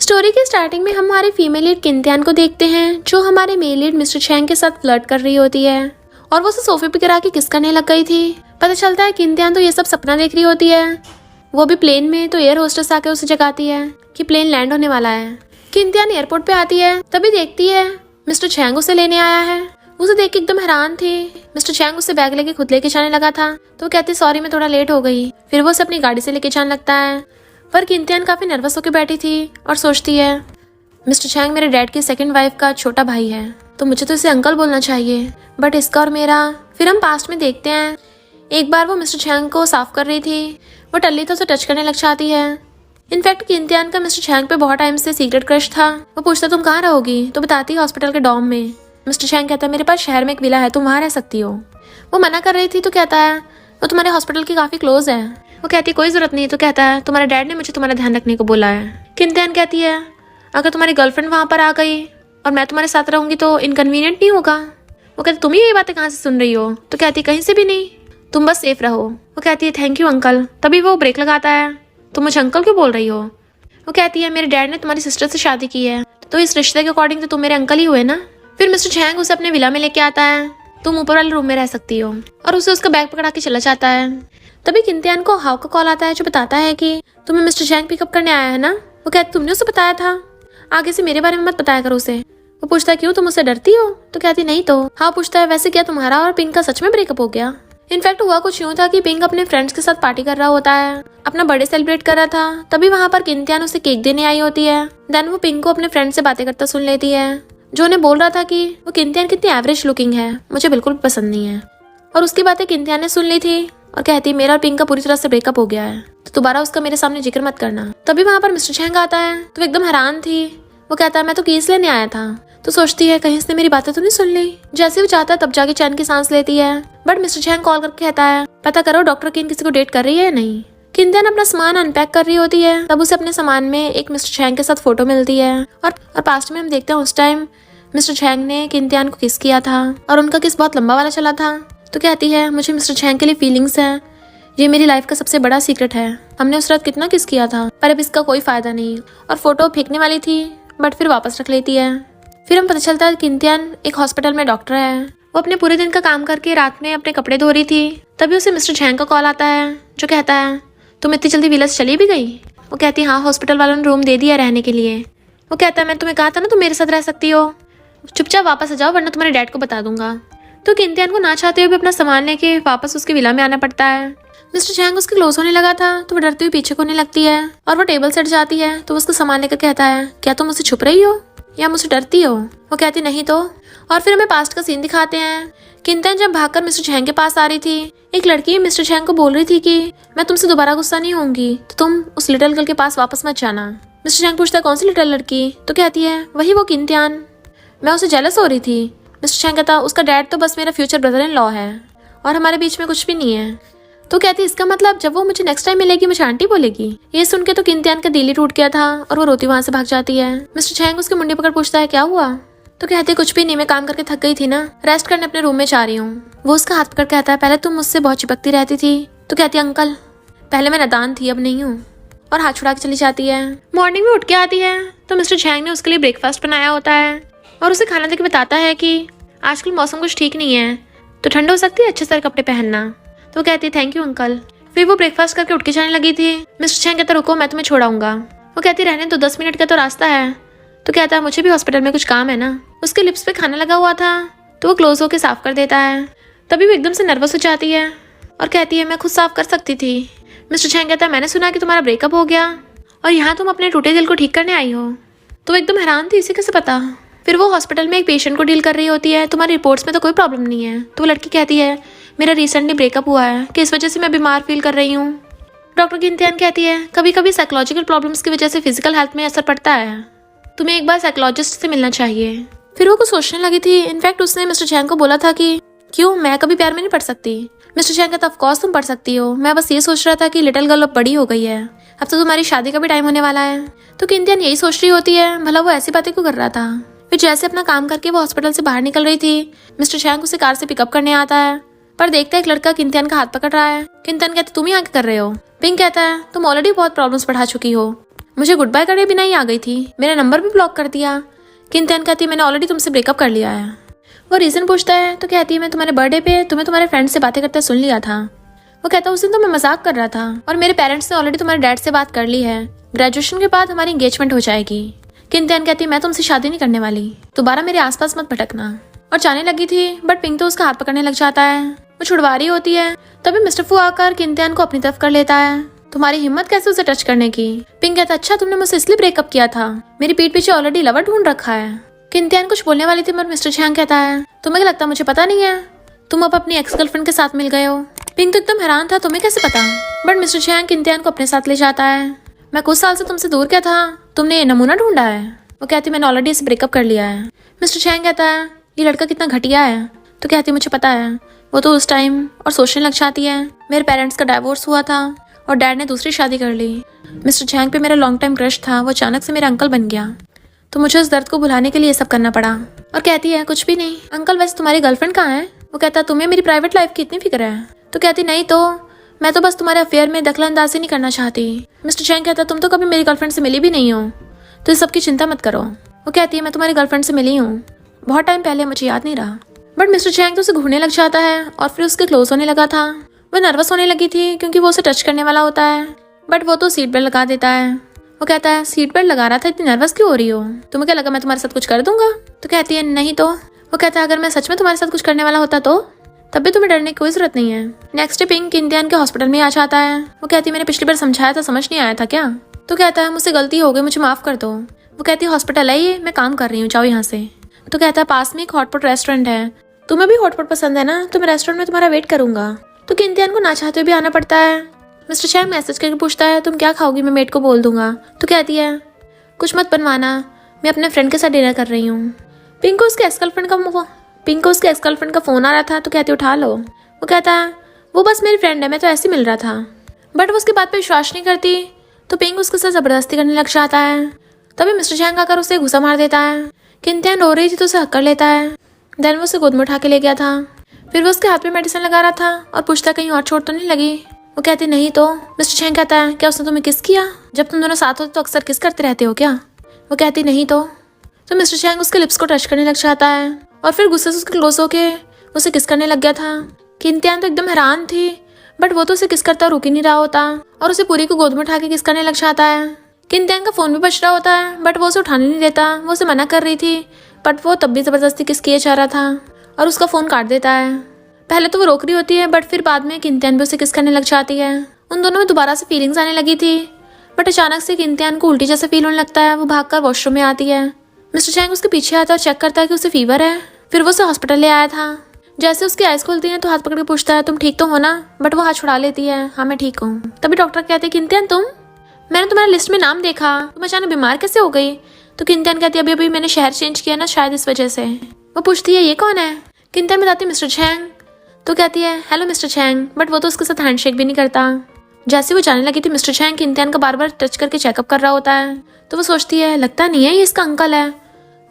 Story के starting में हम हमारे फीमेल लीड किंतियान को देखते हैं जो हमारे मेल लीड मिस्टर चैंग के साथ फ्लर्ट कर रही होती है और वो उसे सोफे पे गिरा के किस करने लग गई थी। पता चलता है किंतियान तो ये सब सपना देख रही होती है, वो भी प्लेन में। तो एयर होस्टेस आकर उसे जगाती है कि प्लेन लैंड होने वाला है। किंतियान एयरपोर्ट पे आती है, तभी देखती है मिस्टर चैंग उसे लेने आया है। उसे देख के एकदम हैरान थी। मिस्टर चैंग उससे बैग लेके खुद लेके जाने लगा था तो वो कहती सॉरी मैं थोड़ा लेट हो गई। फिर वो उसे अपनी गाड़ी से लेके जाने लगता है, पर किंतियान काफी नर्वस होकर बैठी थी और सोचती है मिस्टर चैंग मेरे डैड की सेकंड वाइफ का छोटा भाई है तो मुझे तो इसे अंकल बोलना चाहिए, बट इसका और मेरा। फिर हम पास्ट में देखते हैं एक बार वो मिस्टर चैंग को साफ कर रही थी, वो टल्ली तो उसे टच करने लग जाती है। इनफैक्ट किंतियान का मिस्टर चैंग पे बहुत टाइम से सीक्रेट क्रश था। वो पूछता तुम कहाँ रहोगी तो बताती हॉस्पिटल के डॉम में। मिस्टर चैंग कहता है मेरे पास शहर में एक विला है, तुम वहाँ रह सकती हो। वो मना कर रही थी तो कहता है वो तुम्हारे हॉस्पिटल की काफी क्लोज है। वो कहती है कोई जरूरत नहीं, तो कहता है तुम्हारे डैड ने मुझे तुम्हारा ध्यान रखने को बोला है। किंतियान कहती है अगर तुम्हारी गर्लफ्रेंड वहां पर आ गई और मैं तुम्हारे साथ रहूंगी तो इनकन्वीनियंट नहीं होगा। वो कहती तुम ये बातें कहाँ से सुन रही हो, तो कहती कहीं से भी नहीं, तुम बस सेफ रहो। वो कहती है थैंक यू अंकल। तभी वो ब्रेक लगाता है, तुम मुझे अंकल क्यों बोल रही हो। वो कहती है मेरे डैड ने तुम्हारी सिस्टर से शादी की है तो इस रिश्ते के अकॉर्डिंग तो तुम मेरे अंकल ही हुए ना। फिर मिस्टर चैंग उसे अपने विला में लेके आता है, तुम ऊपर वाले रूम में रह सकती हो, और उसे उसका बैग पकड़ा के चला जाता है। तभी किंतियान को हाउ का कॉल आता है जो बताता है कि तुम्हें मिस्टर चैंग पिकअप करने आया है ना। वो कहती तुमने उसे बताया था, आगे से मेरे बारे में मत बताया करो उसे। वो पूछता है क्यों तुम उससे डरती हो, तो कहती नहीं तो। हाँ पूछता है वैसे क्या तुम्हारा और पिंक का सच में ब्रेकअप हो गया। इनफैक्ट हुआ कुछ यूं था कि पिंक अपने फ्रेंड्स के साथ पार्टी कर रहा होता है, अपना बर्थडे सेलिब्रेट कर रहा था। तभी वहां पर किंतियान उसे केक देने आई होती है। देन वो पिंक को अपने फ्रेंड से बातें करता सुन लेती है जो उन्हें बोल रहा था कि वो किंतियान कितनी एवरेज लुकिंग है, मुझे बिल्कुल भी पसंद नहीं है। और उसकी बातें किंतियान ने सुन ली थी और कहती मेरा और पिंक का पूरी तरह से ब्रेकअप हो गया है तो दोबारा उसका मेरे सामने जिक्र मत करना। तभी वहां पर मिस्टर चैंग आता है तो वो एकदम हैरान थी। वो कहता है मैं तो केस लेने आया था। तो सोचती है कहीं इसने मेरी बातें तो नहीं सुन ली। जैसे वो चाहता है तब जाके चैन की सांस लेती है, बट मिस्टर चैंग कॉल करके कहता है पता करो डॉक्टर किन किसी को डेट कर रही है या नहीं। किंतियान अपना सामान अनपैक कर रही होती है, तब उसे अपने सामान में एक मिस्टर चैंग के साथ फोटो मिलती है और पास्ट में हम देखते हैं उस टाइम मिस्टर चैंग ने किंतियान को किस किया था और उनका किस बहुत लंबा वाला चला था। तो कहती है मुझे मिस्टर चैंग के लिए फीलिंग्स है, ये मेरी लाइफ का सबसे बड़ा सीक्रेट है। हमने उस रात कितना किस किया था पर अब इसका कोई फायदा नहीं। और फोटो फेंकने वाली थी बट फिर वापस रख लेती है। फिर हम पता चलता है किंतियान एक हॉस्पिटल में डॉक्टर है। वो अपने पूरे दिन का काम करके रात में अपने कपड़े धो रही थी, तभी उसे मिस्टर चैंग का कॉल आता है जो कहता है तुम इतनी जल्दी विला से चली भी गई। वो कहती है हाँ हॉस्पिटल वालों ने रूम दे दिया रहने के लिए। वो कहता है मैं तुम्हें कहा था ना तुम मेरे साथ रह सकती हो, चुपचाप वापस आ जाओ वरना तुम्हारे डैड को बता दूंगा। तो किंतियान को ना चाहते हुए भी अपना सामान लेके वापस उसके विला में आना पड़ता है। मिस्टर चैंग उसके क्लोज होने लगा था तो वो डरते हुए पीछे होने लगती है और वो टेबल सेट जाती है तो उसका सामान लेकर कहता है क्या तुम मुझसे छुप रही हो या मुझसे डरती हो। वो कहती नहीं तो। और फिर हमें पास्ट का सीन दिखाते हैं। किंतियान जब भागकर मिस्टर चैंग के पास आ रही थी, एक लड़की मिस्टर चैंग को बोल रही थी कि मैं तुमसे दोबारा गुस्सा नहीं होंगी तो तुम उस लिटिल गर्ल के पास वापस मत जाना। मिस्टर चैंग पूछता है कौन सी लिटिल लड़की, तो कहती है वही वो किंतियान, मैं उसे जेलस हो रही थी। मिस्टर चैंग कहता उसका डैड तो बस मेरा फ्यूचर ब्रदर इन लॉ है और हमारे बीच में कुछ भी नहीं है। तो कहती इसका मतलब जब वो मुझे नेक्स्ट टाइम मिलेगी मुझे आंटी बोलेगी। ये सुन के तो किंतियान का दिल ही टूट गया था और वो रोती वहां से भाग जाती है। मिस्टर चैंग उसके मुंडी पकड़ पूछता है क्या हुआ, तो कहती कुछ भी नहीं, मैं काम करके थक गई थी ना, रेस्ट करने अपने रूम में जा रही हूँ। वो उसका हाथ पकड़ कहता है पहले तुम मुझसे बहुत चिपकती रहती थी। तो कहती अंकल पहले मैं नादान थी अब नहीं हूँ, और हाथ छुड़ा के चली जाती है। मॉर्निंग में उठ के आती है तो मिस्टर चैंग ने उसके लिए ब्रेकफास्ट बनाया होता है और उसे खाना देके बताता है कि आजकल मौसम कुछ ठीक नहीं है तो ठंड हो सकती है, अच्छे सारे कपड़े पहनना। तो कहती है थैंक यू अंकल। फिर वो ब्रेकफास्ट करके उठ के जाने लगी थी। मिस्टर चैंग कहता रुको मैं तुम्हें छोड़ाऊंगा। वो कहती रहने तो 10 मिनट का तो रास्ता है। तो कहता है मुझे भी हॉस्पिटल में कुछ काम है ना। उसके लिप्स पे खाना लगा हुआ था तो वो क्लोज होके साफ कर देता है। तभी वो एकदम से नर्वस हो जाती है और कहती है मैं खुद साफ कर सकती थी। मिस्टर चैंग कहता है मैंने सुना कि तुम्हारा ब्रेकअप हो गया और यहाँ तुम अपने टूटे दिल को ठीक करने आई हो। तो वो एकदम हैरान थी इसे कैसे पता। फिर वो हॉस्पिटल में एक पेशेंट को डील कर रही होती है, तुम्हारी रिपोर्ट्स में तो कोई प्रॉब्लम नहीं है। तो वो लड़की कहती है मेरा रिसेंटली ब्रेकअप हुआ है कि इस वजह से मैं बीमार फील कर रही हूँ। डॉक्टर किंतियान कहती है कभी कभी साइकोलॉजिकल प्रॉब्लम्स की वजह से फिजिकल हेल्थ में असर पड़ता है, तुम्हें एक बार साइकोलॉजिस्ट से मिलना चाहिए। फिर वो कुछ सोचने लगी थी। इनफैक्ट उसने मिस्टर चैंग को बोला था कि क्यों मैं कभी प्यार में नहीं पड़ सकती। मिस्टर चैंग कहता ऑफ कोर्स तुम पढ़ सकती हो, मैं बस ये सोच रहा था कि लिटिल गर्ल अब बड़ी हो गई है, अब तो तुम्हारी शादी का भी टाइम होने वाला है। तो किंतियान यही सोच रही होती है भला वो ऐसी बातें क्यों कर रहा था। फिर जैसे अपना काम करके वो हॉस्पिटल से बाहर निकल रही थी, मिस्टर चैंग उसे कार से पिकअप करने आता है, पर देखता है एक लड़का किंतियान का हाथ पकड़ रहा है। किंतियान कहती तुम ही आके कर रहे हो। पिंक कहता है तुम ऑलरेडी बहुत प्रॉब्लम्स बढ़ा चुकी हो, मुझे गुड बाय करे बिना ही आ गई थी, मेरा नंबर भी ब्लॉक कर दिया। किंतियान कहती है मैंने ऑलरेडी तुमसे ब्रेकअप कर लिया है। वो रीजन पूछता है तो कहती है मैं तुम्हारे बर्थडे पे तुम्हें तुम्हारे फ्रेंड से बातें करते सुन लिया था। वो कहता है उस दिन तो मैं मजाक कर रहा था और मेरे पेरेंट्स ने ऑलरेडी तुम्हारे डैड से बात कर ली है, ग्रेजुएशन के बाद हमारी एंगेजमेंट हो जाएगी। किंतियान कहती है मैं तुमसे शादी नहीं करने वाली, दोबारा मेरे आसपास मत भटकना। और जाने लगी थी बट पिंक तो उसका हाथ पकड़ने लग जाता है। वो छुड़वा रही होती है तभी मिस्टर फू आकर किंतियान को अपनी तरफ कर लेता है। तुम्हारी हिम्मत कैसे उसे टच करने की? पिंक कहता अच्छा तुमने मुझसे इसलिए ब्रेकअप किया था, मेरी पीठ पीछे ऑलरेडी लवर ढूंढ रखा है। किंतियान कुछ बोलने वाली थी मगर मिस्टर चैंग कहता है तुम्हें क्या लगता मुझे पता नहीं है, तुम अब अपनी एक्स गर्लफ्रेंड के साथ मिल गए हो। पिंक तो एकदम हैरान था तुम्हें कैसे पता, बट मिस्टर चैंग किंतियान को अपने साथ ले जाता है। मैं कुछ साल से तुमसे दूर क्या था, तुमने ये नमूना ढूंढा है। वो कहती मैंने ऑलरेडी इसे ब्रेकअप कर लिया है। मिस्टर चैंग कहता है ये लड़का कितना घटिया है। तो कहती मुझे पता है, वो तो उस टाइम और सोचने लग जाती है मेरे पेरेंट्स का डाइवोर्स हुआ था और डैड ने दूसरी शादी कर ली। मिस्टर चैंग पे मेरा लॉन्ग टाइम क्रश था, वो अचानक से मेरा अंकल बन गया, तो मुझे उस दर्द को भुलाने के लिए सब करना पड़ा। और कहती है कुछ भी नहीं अंकल, वैसे तुम्हारी गर्लफ्रेंड कहाँ है? वो कहता तुम्हें मेरी प्राइवेट लाइफ की इतनी फिक्र है? तो कहती नहीं तो मैं तो बस तुम्हारे अफेयर में दखलंदाजी नहीं करना चाहती। मिस्टर चैंग कहता तुम तो कभी मेरी गर्लफ्रेंड से मिली भी नहीं हो, तो इस सबकी चिंता मत करो। वो कहती है मैं तुम्हारी गर्लफ्रेंड से मिली हूँ, बहुत टाइम पहले, मुझे याद नहीं रहा। बट मिस्टर चैंग तो उसे घूरने लग जाता है और फिर उसके क्लोज होने लगा था। वो नर्वस होने लगी थी क्योंकि वो उसे टच करने वाला होता है, बट वो तो सीट बेल्ट लगा देता है। वो कहता है सीट बेल्ट लगा रहा था, इतनी नर्वस क्यों हो रही हो? तुम्हें क्या लगा मैं तुम्हारे साथ कुछ कर दूंगा? तो कहती है नहीं तो। वो कहता है अगर मैं सच में तुम्हारे साथ कुछ करने वाला होता तो तब भी तुम्हें डरने की कोई जरूरत नहीं है। नेक्स्ट डे पिंक किंतियान के हॉस्पिटल में आ जाता है। वो कहती है मैंने पिछली बार समझाया था, समझ नहीं आया था क्या? तो कहता है मुझसे गलती हो गई, मुझे माफ कर दो। वो कहती है हॉस्पिटल है ये, मैं काम कर रही हूँ, जाओ यहाँ से। तो कहता है पास में एक हॉटपॉट रेस्टोरेंट है, तुम्हें भी हॉटपॉट पसंद है ना, तो मैं रेस्टोरेंट में तुम्हारा वेट करूंगा। तो किंतियान को ना चाहते हुए भी आना पड़ता है। मिस्टर चैंग मैसेज करके पूछता है तुम क्या खाओगी, मैं मेड को बोल दूंगा। तो कहती है कुछ मत बनवाना, मैं अपने फ्रेंड के साथ डिनर कर रही हूँ। पिंक को उसके एक्स गर्लफ्रेंड का फोन आ रहा था, तो कहती उठा लो। वो कहता है वो बस मेरी फ्रेंड है, मैं तो ऐसे ही मिल रहा था। बट वो उसकी बात पे विश्वास नहीं करती, तो पिंक उसके साथ जबरदस्ती करने लग जाता है। तभी मिस्टर चैंग आकर उसे घुसा मार देता है। किंतियान रो रही थी तो उसे हक कर लेता है। देन वो उसे गोद में उठा के ले गया था। फिर वो उसके हाथ में मेडिसिन लगा रहा था और पूछता कहीं और चोट तो नहीं लगी? वो कहती नहीं तो। मिस्टर चैंग कहता है क्या उसने तुम्हें किस किया? जब तुम दोनों साथ होते तो अक्सर किस करते रहते हो क्या? वो कहती नहीं तो मिस्टर चैंग उसके लिप्स को टच करने लग जाता है और फिर गुस्से से उसके क्लोज होके उसे किस करने लग गया था। किंतियान तो एकदम हैरान थी, बट वो तो उसे किस करता रुक ही नहीं रहा होता और उसे पूरी को गोद में उठा के किस करने लग जाता है। किंतियान का फोन भी बज रहा होता है, बट वो उसे उठाने नहीं देता। वो उसे मना कर रही थी, बट वो तब भी जबरदस्ती किस किए जा रहा था और उसका फोन काट देता है। पहले तो वो रोक रही होती है, बट फिर बाद में किंतियान भी उसे किस करने लग जाती है। उन दोनों में दोबारा से फीलिंग्स आने लगी थी, बट अचानक से किंतियान को उल्टी जैसा फील होने लगता है। वो भागकर वॉशरूम में आती है। मिस्टर चैंग उसके पीछे आता है और चेक करता है कि उसे फीवर है। फिर वो उसे हॉस्पिटल ले आया था। जैसे उसकी आइज खुलती है तो हाथ पकड़ के पूछता है तुम ठीक तो हो ना? बट वो हाथ छुड़ा लेती है, हाँ मैं ठीक हूँ। तभी डॉक्टर कहते हैं किंतियान मैंने तुम्हारे लिस्ट में नाम देखा, तुम अचानक बीमार कैसे हो गई? तो किंतियान कहती है अभी मैंने शहर चेंज किया ना, शायद इस वजह से। वो पूछती है ये कौन है? किंतियान बताती है मिस्टर चैंग। तो कहती है हेलो मिस्टर चैंग, बट वो तो उसके साथ हैंडशेक भी नहीं करता। जैसे वो जाने लगी थी मिस्टर चैंग किंतियान का बार बार टच करके चेकअप कर रहा होता है। तो वो सोचती है लगता नहीं है ये इसका अंकल है,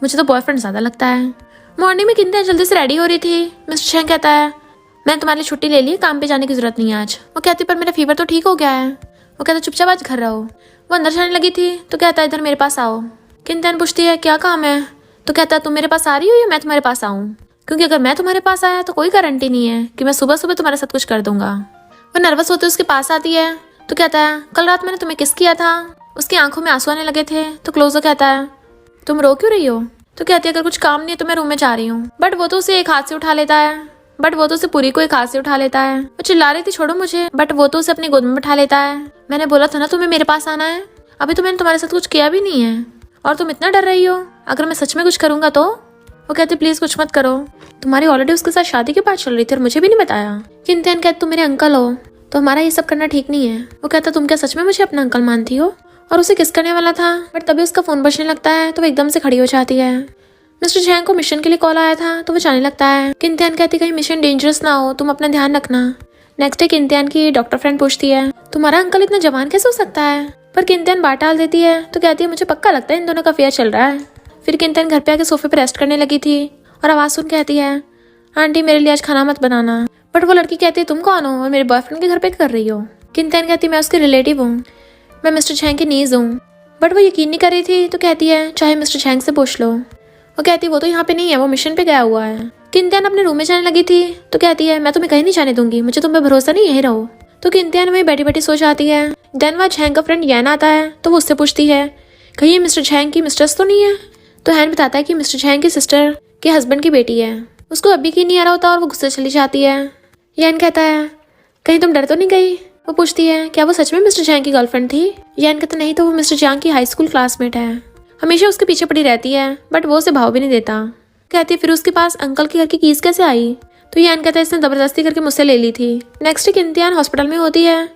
मुझे तो बॉयफ्रेंड ज्यादा लगता है। मॉर्निंग में किंतियान जल्दी से रेडी हो रही थी। मिस्टर चैंग कहता है मैंने तुम्हारे लिए छुट्टी ले ली, काम पे जाने की जरूरत नहीं है आज। वो कहती पर मेरा फीवर तो ठीक हो गया है। वो कहता चुपचाप आज घर रहो। वो अंदर जाने लगी थी तो कहता इधर मेरे पास आओ। किंतियान पूछती है क्या काम है? तो कहता तुम मेरे पास आ रही हो या मैं तुम्हारे पास आऊँ? क्योंकि अगर मैं तुम्हारे पास आया तो कोई गारंटी नहीं है कि मैं सुबह सुबह तुम्हारे साथ कुछ कर दूंगा। वो नर्वस होते उसके पास आती है तो कहता है कल रात मैंने तुम्हें किस किया था। उसकी आंखों में आंसू आने लगे थे तो क्लोजो कहता है तुम रो क्यों रही हो? तो कहती है अगर कुछ काम नहीं है तो मैं रूम में जा रही हूँ। बट वो तो उसे एक हाथ से उठा लेता है। वो चिल्ला रही थी छोड़ो मुझे, बट वो तो उसे अपनी गोद में बैठा लेता है। मैंने बोला था ना तुम्हें मेरे पास आना है, अभी तो मैंने तुम्हारे साथ कुछ किया भी नहीं है और तुम इतना डर रही हो अगर मैं सच में कुछ करूंगा तो? वो कहती प्लीज कुछ मत करो, तुम्हारी ऑलरेडी उसके साथ शादी की बात चल रही थी और मुझे भी नहीं बताया। किंतियान कहती तुम मेरे अंकल हो तो हमारा ये सब करना ठीक नहीं है। वो कहता तुम क्या सच में मुझे अपना अंकल मानती हो? और उसे किस करने वाला था, बट तभी उसका फोन बजने लगता है तो वो एकदम से खड़ी हो जाती है। मिस्टर चैंग को मिशन के लिए कॉल आया था तो वो जाने लगता है। किंतियान कहती कहीं मिशन डेंजरस ना हो, तुम अपना ध्यान रखना। नेक्स्ट डे किंतियान की डॉक्टर फ्रेंड पूछती है तुम्हारा अंकल इतना जवान कैसे हो सकता है? पर किंतियान बात टाल देती है तो कहती है मुझे पक्का लगता है इन दोनों का अफेयर चल रहा है। फिर किंतियान घर पे आके सोफे पे रेस्ट करने लगी थी और आवाज सुन कहती है आंटी मेरे लिए आज खाना मत बनाना। बट वो लड़की कहती है तुम कौन हो और मेरे बॉयफ्रेंड के घर पे कर रही हो? किंतियान कहती मैं उसके रिलेटिव हूँ, मैं मिस्टर चैंग की नीज हूँ। बट वो यकीन नहीं कर रही थी, तो कहती है चाहे मिस्टर झैंग से पूछ लो। वो कहती है वो तो यहाँ पे नहीं है, वो मिशन पे गया हुआ है। किंतियान अपने रूम में जाने लगी थी, तो कहती है मैं तुम्हें कहीं नहीं जाने दूंगी, मुझे तुम पे भरोसा नहीं, यही रहो। तो किंतियान वही बैठी बैठी सो जाती है। देन वह झैंग का फ्रेंड यैन आता है, तो वो उससे पूछती है कहीं ये मिस्टर झैंग की मिस्ट्रेस तो नहीं है। तो हैन बताता है कि मिस्टर झैंग की सिस्टर के हस्बैंड की बेटी है। उसको अभी की नहीं आ रहा होता और वो गुस्से चली जाती है। यैन कहता है कहीं तुम डर तो नहीं गई। वो पूछती है क्या वो सच में मिस्टर झैंग की गर्लफ्रेंड थी। यैन कहता नहीं, तो वो मिस्टर झैंग की हाई स्कूल क्लासमेट है, हमेशा उसके पीछे पड़ी रहती है, बट वो उसे भाव भी नहीं देता। कहती है फिर उसके पास अंकल के घर की कीज कैसे आई। तो यैन कहता है इसने जबरदस्ती करके मुझसे ले ली थी। नेक्स्ट डे किंतियान हॉस्पिटल में होती है,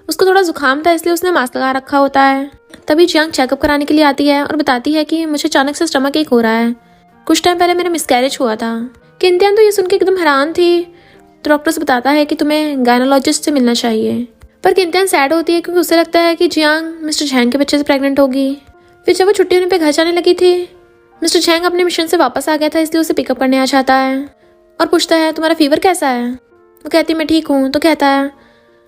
उसको थोड़ा जुकाम था इसलिए उसने मास्क लगा रखा होता है। तभी जियांग चेकअप कराने के लिए आती है और बताती है कि मुझे अचानक से स्टमक एक हो रहा है, कुछ टाइम पहले मेरा मिसकैरेज हुआ था। किंतियान तो ये सुन के एकदम हैरान थी। तो डॉक्टर से बताता है कि तुम्हें गायनोलॉजिस्ट से मिलना चाहिए। पर किंतियान सैड होती है क्योंकि उसे लगता है कि जियांग मिस्टर झैंग के बच्चे से प्रेग्नेंट होगी। फिर जब वो छुट्टी होने पे घर जाने लगी थी, मिस्टर झैंग अपने मिशन से वापस आ गया था, इसलिए उसे पिकअप करने आ जाता है और पूछता है तुम्हारा फीवर कैसा है। वो कहती है मैं ठीक हूँ। तो कहता है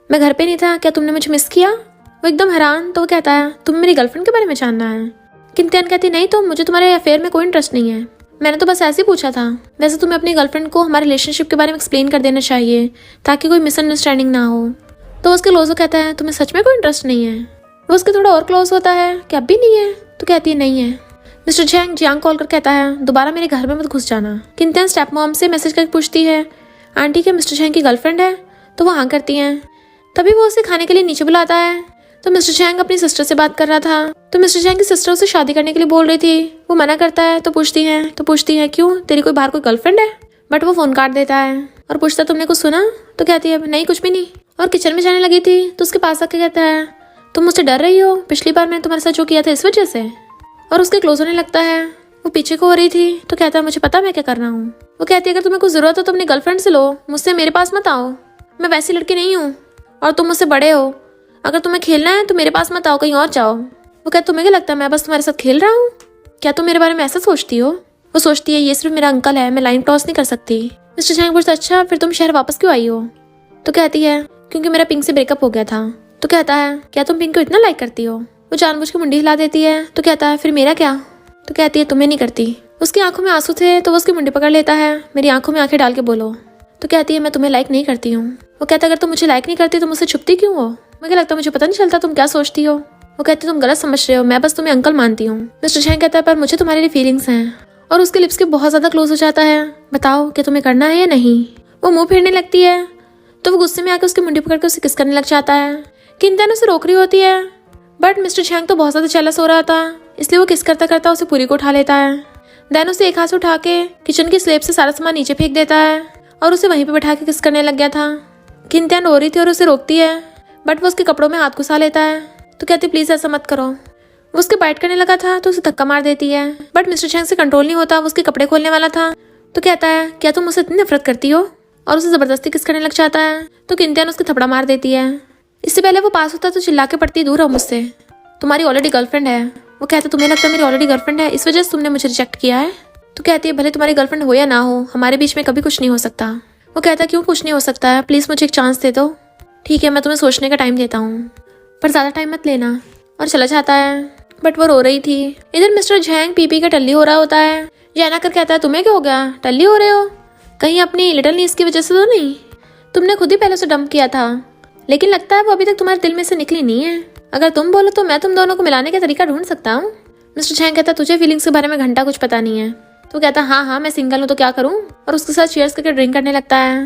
मैं घर पे नहीं था, क्या तुमने मुझे मिस किया। वो एकदम हैरान। तो वो कहता है तुम मेरी गर्लफ्रेंड के बारे में जानना है। किंतियान कहती नहीं, तो मुझे तुम्हारे अफेयर में कोई इंटरेस्ट नहीं है, मैंने तो बस ऐसे ही पूछा था। वैसे तुम्हें अपनी गर्लफ्रेंड को हमारे रिलेशनशिप के बारे में एक्सप्लेन कर देना चाहिए ताकि कोई मिसअंडरस्टैंडिंग ना हो। तो उसके क्लोज हो कहता है तुम्हें सच में कोई इंटरेस्ट नहीं है। वो उसके थोड़ा और क्लोज होता है कि अब भी नहीं है। तो कहती है नहीं है। मिस्टर झैंग जियांग कॉल कर कहता है दोबारा मेरे घर में मत घुस जाना। किंतियान स्टेप मॉम से मैसेज करके पूछती है आंटी क्या मिस्टर झैंग की गर्लफ्रेंड है। तो वो हाँ करती हैं। तभी वो उसे खाने के लिए नीचे बुलाता है। तो मिस्टर झैंग अपनी सिस्टर से बात कर रहा था, तो मिस्टर झैंग की सिस्टर उसे शादी करने के लिए बोल रही थी। वो मना करता है। तो पूछती है क्यों, तेरी कोई बाहर कोई गर्लफ्रेंड है। बट वो फोन काट देता है और पूछता तुमने कुछ सुना। तो कहती है नहीं कुछ भी नहीं। और किचन में जाने लगी थी तो उसके पास आके कहता है तुम मुझसे डर रही हो, पिछली बार मैंने तुम्हारे साथ जो किया था इस वजह से। और उसके क्लोज होने लगता है। वो पीछे को हो रही थी। तो कहता है मुझे पता मैं क्या कर रहा हूँ। वो कहती है अगर तुम्हें कुछ जरूरत हो तो अपनी गर्लफ्रेंड से लो, मुझसे मेरे पास मत आओ, मैं वैसी लड़की नहीं हूँ और तुम मुझसे बड़े हो, अगर तुम्हें खेलना है तो मेरे पास मत आओ, कहीं और जाओ। वो कहते तुम्हें क्या लगता है मैं बस तुम्हारे साथ खेल रहा हूँ, क्या तुम मेरे बारे में ऐसा सोचती हो। वो सोचती है ये सिर्फ मेरा अंकल है, मैं लाइन क्रॉस नहीं कर सकती। मिस्टर झैंग पूछता अच्छा फिर तुम शहर वापस क्यों आई हो। तो कहती है क्योंकि मेरा पिंक से ब्रेकअप हो गया था। तो कहता है क्या तुम पिंक को इतना लाइक करती हो। वो जानबूझ के मुंडी हिला देती है। तो कहता है फिर मेरा क्या। तो कहती है तुम्हें नहीं करती। उसकी आंखों में आंसू थे तो वो उसकी मुंडी पकड़ लेता है, मेरी आंखों में आंखें डाल के बोलो। तो कहती है मैं तुम्हें लाइक नहीं करती हूँ। वो कहता अगर तुम मुझे लाइक नहीं करती तो मुझसे छुपती क्यों हो, मुझे लगता मुझे पता नहीं चलता तुम क्या सोचती हो। वो कहती तुम गलत समझ रहे हो, मैं बस तुम्हें अंकल मानती हूँ। मिस्टर झैंग कहता है पर मुझे तुम्हारे लिए फीलिंग्स हैं। और उसके लिप्स के बहुत ज्यादा क्लोज हो जाता है। बताओ क्या तुम्हें करना है या नहीं। वो मुंह फेरने लगती है तो वो गुस्से में आकर उसकी मुंडी पकड़ के उसे किस करने लग जाता है। किंतियान उसे रोक रही होती है बट मिस्टर झैंग तो बहुत ज्यादा जेलस हो रहा था, इसलिए वो किस करता करता उसे पूरी को उठा लेता है। देन उसे एक हाथ से उठा के किचन की स्लेब से सारा सामान नीचे फेंक देता है और उसे वहीं पे बैठा के किस करने लग गया था। किंतियान रो रही थी और उसे रोकती है बट वो उसके कपड़ों में हाथ घुसा लेता है। तो कहती प्लीज ऐसा मत करो। वो उसके बाइट करने लगा था तो उसे धक्का मार देती है बट मिस्टर झैंग से कंट्रोल नहीं होता, वो उसके कपड़े खोलने वाला था। तो कहता है क्या तुम मुझसे इतनी नफरत करती हो, और उसे जबरदस्ती किस करने लग जाता है। तो किंतियान उसके थपड़ा मार देती है। इससे पहले वो पास होता तो चिल्ला के पड़ती दूर हो मुझसे, तुम्हारी ऑलरेडी गर्लफ्रेंड है। वो कहता तुम्हें लगता है मेरी ऑलरेडी गर्लफ्रेंड है इस वजह से तुमने मुझे रिजेक्ट किया है। तो कहती है भले तुम्हारी गर्लफ्रेंड हो या ना हो, हमारे बीच में कभी कुछ नहीं हो सकता। वो कहता क्यों कुछ नहीं हो सकता है, प्लीज मुझे एक चांस दे दो। ठीक है मैं तुम्हें सोचने का टाइम देता हूँ पर ज्यादा टाइम मत लेना। और चला जाता है बट वो रो रही थी। इधर मिस्टर झैंग पी का टल्ली हो रहा होता है। जैना कर कहता है तुम्हें क्या हो गया, टल्ली हो रहे हो, कहीं अपनी लिटिल नीस की वजह से तो नहीं, तुमने खुद ही पहले से डंप किया था लेकिन लगता है वो अभी तक तुम्हारे दिल में से निकली नहीं है। अगर तुम बोलो तो मैं तुम दोनों को मिलाने का तरीका ढूंढ सकता हूँ। मिस्टर झैंग कहता तुझे फीलिंग्स के बारे में घंटा कुछ पता नहीं है। तो कहता हाँ मैं सिंगल हूँ तो क्या करूँ, और उसके साथ चीयर्स करके ड्रिंक करने लगता है।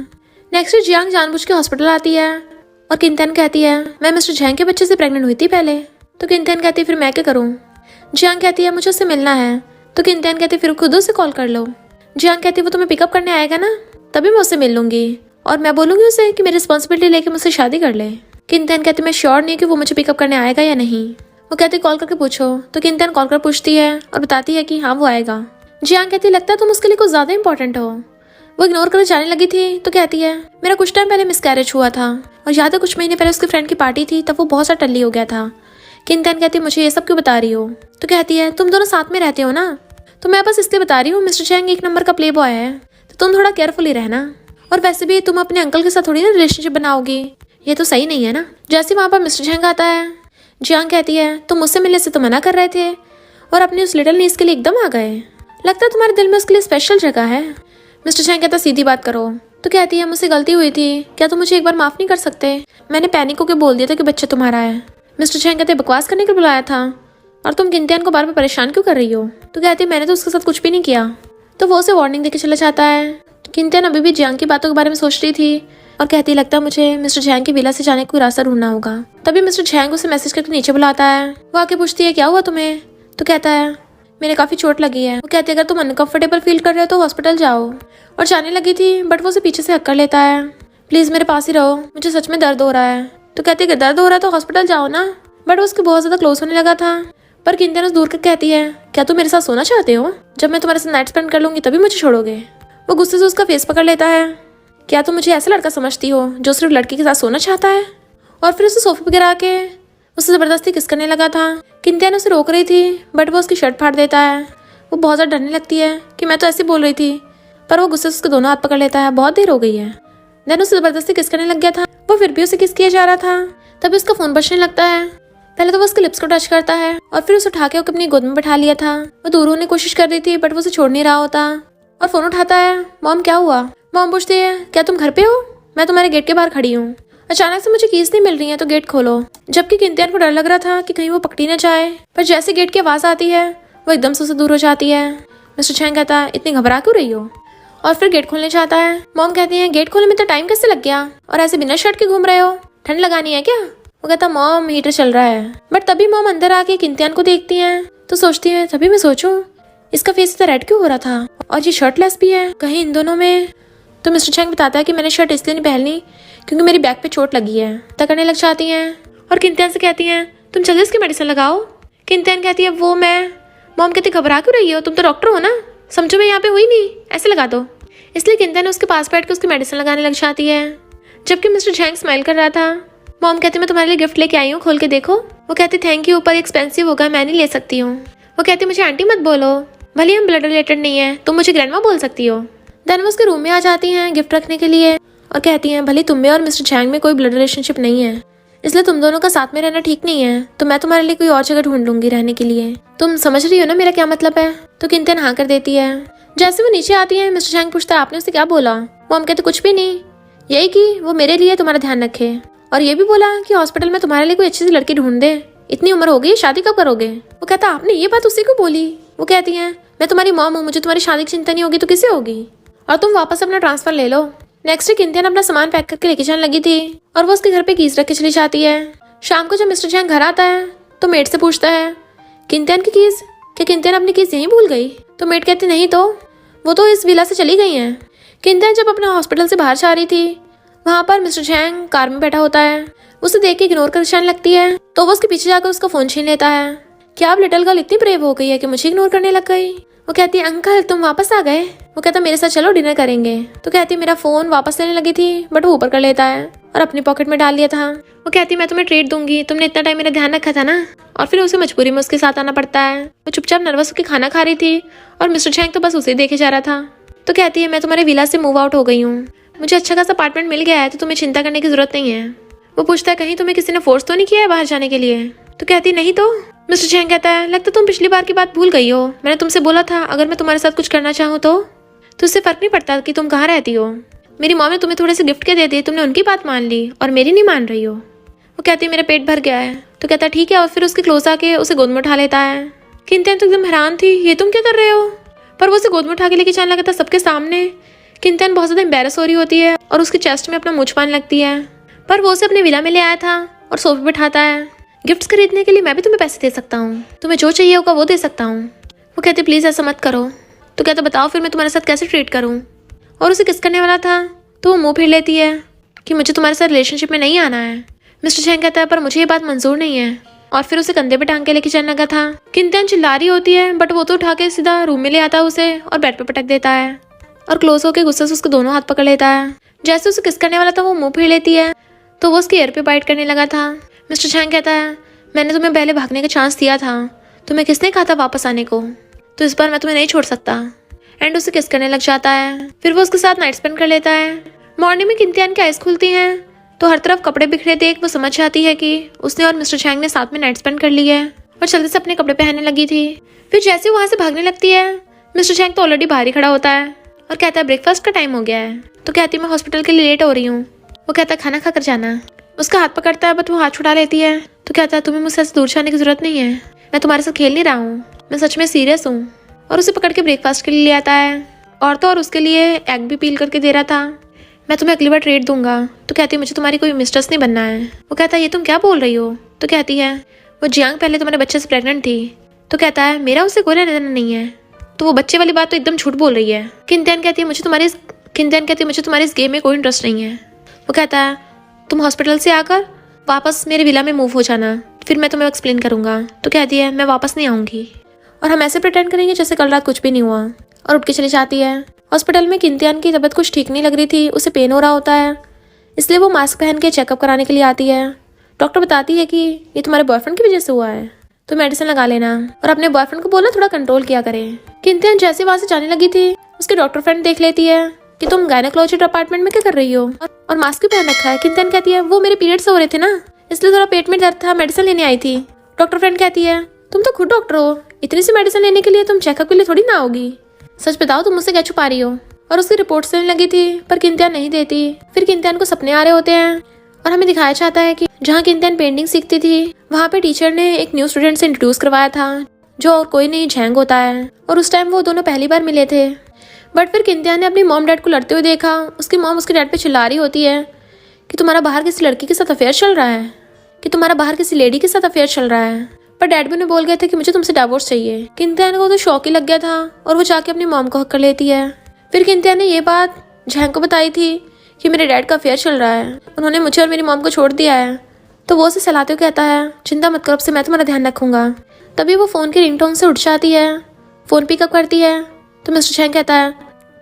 नेक्स्ट जियांग जानबूझ के हॉस्पिटल आती है और किंतियान कहती है मैं मिस्टर झैंग के बच्चे से प्रेग्नेंट हुई थी पहले। तो किंतियान कहती है फिर मैं क्या करूँ। जियांग कहती है मुझे उससे मिलना है। तो किंतियान कहती है फिर खुद उसे कॉल कर लो। जियांग कहती है वो तुम्हें पिकअप करने आएगा ना, तभी मैं उससे मिल लूंगी और मैं बोलूंगी उसे कि मेरी रिस्पॉन्सिबिलिटी लेके मुझसे शादी कर ले। किंतियान कहती मैं श्योर नहीं कि वो मुझे पिकअप करने आएगा या नहीं। वो कहती कॉल करके पूछो। तो किंतियान कॉल कर पूछती है और बताती है कि हाँ वो आएगा। जियांग कहती लगता है तुम उसके लिए कुछ ज्यादा इंपॉर्टेंट हो। वो इग्नोर करके जाने लगी थी तो कहती है मेरा कुछ टाइम पहले मिसकैरेज हुआ था और याद है कुछ महीने पहले उसके फ्रेंड की पार्टी थी तब वो बहुत सा टल्ली हो गया था। किंतियान कहती मुझे ये सब क्यों बता रही हो। तो कहती है तुम दोनों साथ में रहते हो ना, तो मैं बस इसलिए बता रही हूँ मिस्टर झैंग एक नंबर का प्ले बॉय है तो तुम थोड़ा केयरफुली रहना, और वैसे भी तुम अपने अंकल के साथ थोड़ी ना रिलेशनशिप बनाओगी, ये तो सही नहीं है ना। जैसे वहाँ पर मिस्टर झैंग आता है जियांग कहती है तुम मुझसे मिलने से तो मना कर रहे थे और अपनी उस लिटिल नीस के लिए एकदम आ गए। लगता है तुम्हारे दिल में उसके लिए स्पेशल जगह है। मिस्टर चैंग कहता सीधी बात करो। तो कहती है मुझसे गलती हुई थी, क्या तुम मुझे एक बार माफ नहीं कर सकते? मैंने पैनिक होकर बोल दिया था कि बच्चा तुम्हारा है। मिस्टर चैंग कहते बकवास करने के लिए बुलाया था और तुम किंतियान को बार बार परेशान क्यों कर रही हो? तो कहती है मैंने तो उसके साथ कुछ भी नहीं किया। तो वो उसे वार्निंग देके चला जाता है। किंतियान अभी भी जियांग की बातों के बारे में सोच रही थी और कहती लगता है मुझे मिस्टर झैंग की विला से जाने का कोई रास्ता ढूंढना होगा। तभी मिस्टर झैंग उसे मैसेज करके नीचे बुलाता है। वो आके पूछती है क्या हुआ तुम्हें? तो कहता है मेरे काफी चोट लगी है। वो कहती है अगर तुम अनकंफर्टेबल फील कर रहे हो तो हॉस्पिटल जाओ। और जाने लगी थी बट वो उसे पीछे से हक कर लेता है। प्लीज मेरे पास ही रहो, मुझे सच में दर्द हो रहा है। तो कहती है दर्द हो रहा है तो हॉस्पिटल जाओ ना। बट वो उसके बहुत ज्यादा क्लोज होने लगा था। पर किंतियान दूर कर कहती है क्या तुम मेरे साथ सोना चाहते हो? जब मैं तुम्हारे साथ नाइट स्पेंड कर लूंगी तभी मुझे छोड़ोगे। वो गुस्से से उसका फेस पकड़ लेता है। क्या तुम मुझे ऐसा लड़का समझती हो जो सिर्फ लड़की के साथ सोना चाहता है? और फिर उसे सोफे पर गिरा के उससे जबरदस्ती किस करने लगा था। किंतियान उसे रोक रही थी बट वो उसकी शर्ट फाड़ देता है। वो बहुत ज़्यादा डरने लगती है कि मैं तो ऐसे बोल रही थी, पर वो गुस्से से उसके दोनों हाथ पकड़ लेता है। बहुत देर हो गई है। देन उसे जबरदस्ती किस करने लग गया था। वो फिर भी उसे किस किया जा रहा था। तभी उसका फोन बजने लगता है। पहले तो वो उसके लिप्स को टच करता है और फिर उसे उठा के अपनी गोद में बैठा लिया था। वो दूर होने की कोशिश कर रही थी बट वो उसे छोड़ नहीं रहा होता। और फोन उठाता है। मॉम क्या हुआ? मॉम पूछती है क्या तुम घर पे हो? मैं तुम्हारे गेट के बाहर खड़ी हूँ। अचानक से मुझे कीज नहीं मिल रही है तो गेट खोलो। जबकि किंतियान को डर लग रहा था कि कहीं वो पकड़ी न जाए, पर जैसे गेट की आवाज आती है वो एकदम से उसे दूर हो जाती है। मिस्टर चैंग कहता है इतनी घबरा क्यों रही हो? और फिर गेट खोलने चाहता है। मॉम कहती है गेट खोलने में तो टाइम कैसे लग गया और ऐसे बिना शर्ट के घूम रहे हो? ठंड लगानी है क्या? वो कहता मॉम हीटर चल रहा है। बट तभी मॉम अंदर आके किंतियान को देखती है तो सोचती है तभी मैं सोचूं इसका फेस इतना रेड क्यों हो रहा था और ये शर्टलेस भी है, कहीं इन दोनों में। तो मिस्टर चैंग बताता है कि मैंने शर्ट इसलिए नहीं पहनी क्योंकि मेरी बैक पे चोट लगी है। करने लग जाती हैं और किंतियान से कहती हैं तुम जल्दी इसकी मेडिसिन लगाओ। किंतियान कहती है वो मैं। मॉम कहती घबरा क्यों रही हो? तुम तो डॉक्टर हो ना, समझो मैं यहाँ पे हुई नहीं, ऐसे लगा दो। इसलिए किंतियान उसके पास बैठ के उसकी मेडिसिन लगाने लग जाती है। जबकि मिस्टर चैंग स्माइल कर रहा था। मॉम कहती मैं तुम्हारे लिए गिफ्ट लेके आई हूँ, खोल के देखो। वो कहती थैंक यू पर एक्सपेंसिव होगा, मैं नहीं ले सकती हूँ। वो कहती मुझे आंटी मत बोलो, भले हम ब्लड रिलेटेड नहीं है, तुम मुझे ग्रैंडमा बोल सकती हो। देन वो उसके रूम में आ जाती हैं गिफ्ट रखने के लिए और कहती हैं भले तुम में और मिस्टर चैंग में कोई ब्लड रिलेशनशिप नहीं है, इसलिए तुम दोनों का साथ में रहना ठीक नहीं है, तो मैं तुम्हारे लिए कोई और जगह ढूंढ लूंगी रहने के लिए। तुम समझ रही हो ना मेरा क्या मतलब है? तो किंतियान हाँ कर देती है। जैसे वो नीचे आती है मिस्टर चैंग पूछता है आपने उसे क्या बोला? मॉम कहते कुछ भी नहीं, यही कि वो मेरे लिए तुम्हारा ध्यान रखे और ये भी बोला कि हॉस्पिटल में तुम्हारे लिए कोई अच्छी सी लड़की ढूंढ दे। इतनी उम्र हो गई, शादी कब करोगे? वो कहता आपने ये बात उसी को बोली? वो कहती है मैं तुम्हारी मॉम हूँ, मुझे तुम्हारी शादी की चिंता नहीं होगी तो किसे होगी, और तुम वापस अपना ट्रांसफर ले लो। नेक्स्ट डे किंतियान अपना सामान पैक करके लेके जाने लगी थी और वो उसके घर पे कीज रख के चली जाती है। शाम को जब मिस्टर चैंग घर आता है तो मेड से पूछता है किंतियान की कीज, क्या किंतियान अपनी कीज यहीं भूल गई? तो मेड कहती नहीं तो वो तो इस विला से चली गई हैं। किंतियान जब अपने हॉस्पिटल से बाहर जा रही थी वहाँ पर मिस्टर चैंग कार में बैठा होता है। उसे देख के इग्नोर कर जाने लगती है तो वो उसके पीछे जाकर उसका फोन छीन लेता है। क्या अब लिटिल गर्ल इतनी ब्रेव हो गई है कि मुझे इग्नोर करने लग गई? वो कहती है अंकल तुम वापस आ गए। वो कहता मेरे साथ चलो डिनर करेंगे। तो कहती मेरा फोन वापस लेने लगी थी बट वो ऊपर कर लेता है और अपनी पॉकेट में डाल लिया था। वो कहती मैं तुम्हें ट्रीट दूंगी, तुमने इतना टाइम मेरा ध्यान रखा था ना। और फिर उसे मजबूरी में उसके साथ आना पड़ता है। वो चुपचाप नर्वस होकर खाना खा रही थी और मिस्टर चैंग तो बस उसे देखे जा रहा था। तो कहती है मैं तुम्हारे विला से मूव आउट हो गई हूँ, मुझे अच्छा खासा अपार्टमेंट मिल गया है तो तुम्हें चिंता करने की जरूरत नहीं है। वो पूछता है कहीं तुम्हें किसी ने फोर्स तो नहीं किया है बाहर जाने के लिए? तो कहती नहीं तो। मिस्टर चैंग कहता है लगता तुम पिछली बार की बात भूल गई हो, मैंने तुमसे बोला था अगर मैं तुम्हारे साथ कुछ करना चाहूँ तो उससे फर्क नहीं पड़ता कि तुम कहाँ रहती हो। मेरी मॉम ने तुम्हें थोड़े से गिफ्ट के दे दिए, तुमने उनकी बात मान ली और मेरी नहीं मान रही हो। वो कहती है मेरा पेट भर गया है। तो कहता ठीक है और फिर उसके क्लोज आके उसे गोद में उठा लेता है। किंतियान तो एकदम हैरान थी, ये तुम क्या कर रहे हो? पर वो उसे गोद में उठा के लेके जाने लगा था सबके सामने। किंतियान बहुत ज्यादा एम्बेरस हो रही होती है और उसके चेस्ट में अपना मुंह छुपाने लगती है। पर वो उसे अपने विला में ले आया था और सोफे पे बैठाता है। गिफ्ट्स खरीदने के लिए मैं भी तुम्हें पैसे दे सकता हूँ, तुम्हें जो चाहिए होगा वो दे सकता हूँ। वो कहते प्लीज ऐसा मत करो। तो कहता बताओ फिर मैं तुम्हारे साथ कैसे ट्रीट करूँ। और उसे किस करने वाला था तो वो मुंह फेर लेती है कि मुझे तुम्हारे साथ रिलेशनशिप में नहीं आना है। मिस्टर चैंग कहता है पर मुझे ये बात मंजूर नहीं है और फिर उसे कंधे पे टांग के लेके जाने लगा था। किंतियान चिल्ला रही होती है बट वो तो उठा के सीधा रूम में ले आता है उसे और बेड पे पटक देता है और क्लोज होकर गुस्से से उसके दोनों हाथ पकड़ लेता है। जैसे उसे किस करने वाला था वो मुंह फेर लेती है तो वो उसके ईयर पे बाइट करने लगा था। मिस्टर चैंग कहता है मैंने तुम्हें पहले भागने का चांस दिया था, तुम्हें किसने कहा था वापस आने को, तो इस बार मैं तुम्हें नहीं छोड़ सकता। एंड उसे किस करने लग जाता है। फिर वो उसके साथ नाइट स्पेंड कर लेता है। मॉर्निंग में किंतियान की आइज खुलती हैं तो हर तरफ कपड़े बिखरे देख वो समझ जाती है कि उसने और मिस्टर चैंग ने साथ में नाइट स्पेंड कर ली है और जल्दी से अपने कपड़े पहनने लगी थी। फिर जैसे वहां से भागने लगती है, मिस्टर चैंग तो ऑलरेडी बाहर ही खड़ा होता है और कहता है ब्रेकफास्ट का टाइम हो गया है। तो कहती है मैं हॉस्पिटल के लिए लेट हो रही हूँ। वो कहता है खाना खाकर जाना। उसका हाथ पकड़ता है बट वो हाथ छुड़ा लेती है। तो कहता है तुम्हें मुझसे ऐसे दूर जाने की जरूरत नहीं है, मैं तुम्हारे साथ खेल नहीं रहा हूँ, मैं सच में सीरियस हूँ। और उसे पकड़ के ब्रेकफास्ट के लिए ले आता है और तो और उसके लिए एग भी पील करके दे रहा था। मैं तुम्हें अगली बार ट्रीट दूंगा। तो कहती है मुझे तुम्हारी कोई मिस्ट्रेस नहीं बनना है। वो कहता है ये तुम क्या बोल रही हो। तो कहती है वो जियांग पहले तुम्हारे बच्चे से प्रेग्नेंट थी। तो कहता है मेरा उससे कोई लेना देना नहीं है। तो वो बच्चे वाली बात तो एकदम झूठ बोल रही है। किंतियान कहती है मुझे तुम्हारे इस गेम में कोई इंटरेस्ट नहीं है। वो कहता है तुम हॉस्पिटल से आकर वापस मेरे विला में मूव हो जाना, फिर मैं तुम्हें एक्सप्लेन करूंगा। तो कहती है मैं वापस नहीं आऊंगी और हम ऐसे प्रिटेंड करेंगे जैसे कल रात कुछ भी नहीं हुआ। और उठ के चली जाती है। हॉस्पिटल में किंतियान की तबीयत कुछ ठीक नहीं लग रही थी, उसे पेन हो रहा होता है, इसलिए वो मास्क पहन के चेकअप कराने के लिए आती है। डॉक्टर बताती है कि ये तुम्हारे बॉयफ्रेंड की वजह से हुआ है, तो मेडिसिन लगा लेना और अपने बॉयफ्रेंड को बोलना थोड़ा कंट्रोल किया करे। किंतियान जैसे वहां से जाने लगी थी, उसके डॉक्टर फ्रेंड देख लेती है कि तुम गायनेकोलॉजी डिपार्टमेंट में क्या कर रही हो और मास्क भी पहन रखा है। किंतियान कहती है वो मेरे पीरियड्स हो रहे थे ना, इसलिए थोड़ा पेट में दर्द था, मेडिसिन लेने आई थी। डॉक्टर फ्रेंड कहती है तुम तो खुद डॉक्टर हो, इतनी सी मेडिसिन लेने के लिए तुम चेकअप के लिए थोड़ी ना होगी, सच बताओ तुम मुझसे क्या छुपा रही हो। और उसकी रिपोर्ट्स लेने लगी थी पर किंतियान नहीं देती। फिर किंतियान को सपने आ रहे होते हैं और हमें दिखाया जाता है कि जहाँ किंतियान पेंटिंग सीखती थी वहाँ पे टीचर ने एक न्यू स्टूडेंट से इंट्रोड्यूस करवाया था जो और कोई नहीं झैंग होता है। और उस टाइम वो दोनों पहली बार मिले थे। बट फिर किंतियान ने अपनी मॉम डैड को लड़ते हुए देखा। उसकी मॉम उसके डैड पे चिल्ला रही होती है कि तुम्हारा बाहर किसी लड़की के साथ अफेयर चल रहा है, कि तुम्हारा बाहर किसी लेडी के साथ अफेयर चल रहा है। पर डैड भी उन्हें बोल गए थे कि मुझे तुमसे डिवोर्स चाहिए। किंतियान को तो शौक ही लग गया था और वो जाके अपनी मॉम को हक कर लेती है। फिर किंतियान ने ये बात झैंग को बताई थी कि मेरे डैड का अफेयर चल रहा है, उन्होंने मुझे और मेरी मॉम को छोड़ दिया है। तो वो उसे सहलाते हुए कहता है चिंता मत करो, अब से मैं तुम्हारा ध्यान रखूंगा। तभी वो फ़ोन की रिंगटोन से उठ जाती है, फ़ोन पिकअप करती है। तो मिस्टर झैंग कहता है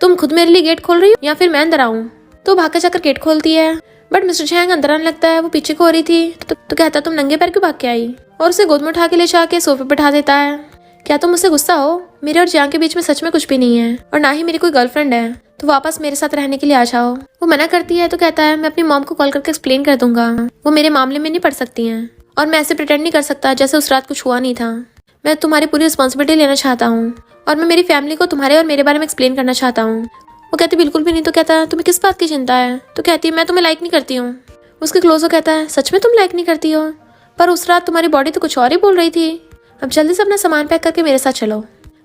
तुम खुद मेरे लिए गेट खोल रही हो या फिर मैं अंदर आऊँ। तो भाग कर जाकर गेट खोलती है बट मिस्टर झैंग अंदर आने लगता है। वो पीछे को हो रही थी तो कहता तुम नंगे पैर क्यों भाग के आई, और उसे गोद में उठा के ले जाके सोफे पर बैठा देता है। क्या तुम मुझसे गुस्सा हो? मेरे और जियांग के बीच में सच में कुछ भी नहीं है और ना ही मेरी कोई गर्लफ्रेंड है, तो वापस मेरे साथ रहने के लिए आ जाओ। वो मना करती है तो कहता है मैं अपनी मॉम को कॉल करके एक्सप्लेन कर दूंगा, वो मेरे मामले में नहीं पड़ सकती हैं और मैं ऐसे प्रिटेंड नहीं कर सकता जैसे उस रात कुछ हुआ नहीं था। मैं तुम्हारी पूरी रिस्पॉन्सिबिलिटी लेना चाहता हूँ और मैं मेरी फैमिली को तुम्हारे और मेरे बारे में एक्सप्लेन करना चाहता हूँ। वो कहती बिल्कुल भी नहीं। तो कहता है तुम्हें किस बात की चिंता है? तो कहती है मैं तुम्हें लाइक नहीं करती हूँ। उसके क्लोज हो कहता है सच में तुम लाइक नहीं करती हो? पर उस रात तुम्हारी बॉडी तो कुछ और ही बोल रही थी। अब जल्दी से अपना सामान पैक करके मेरे साथ चलो।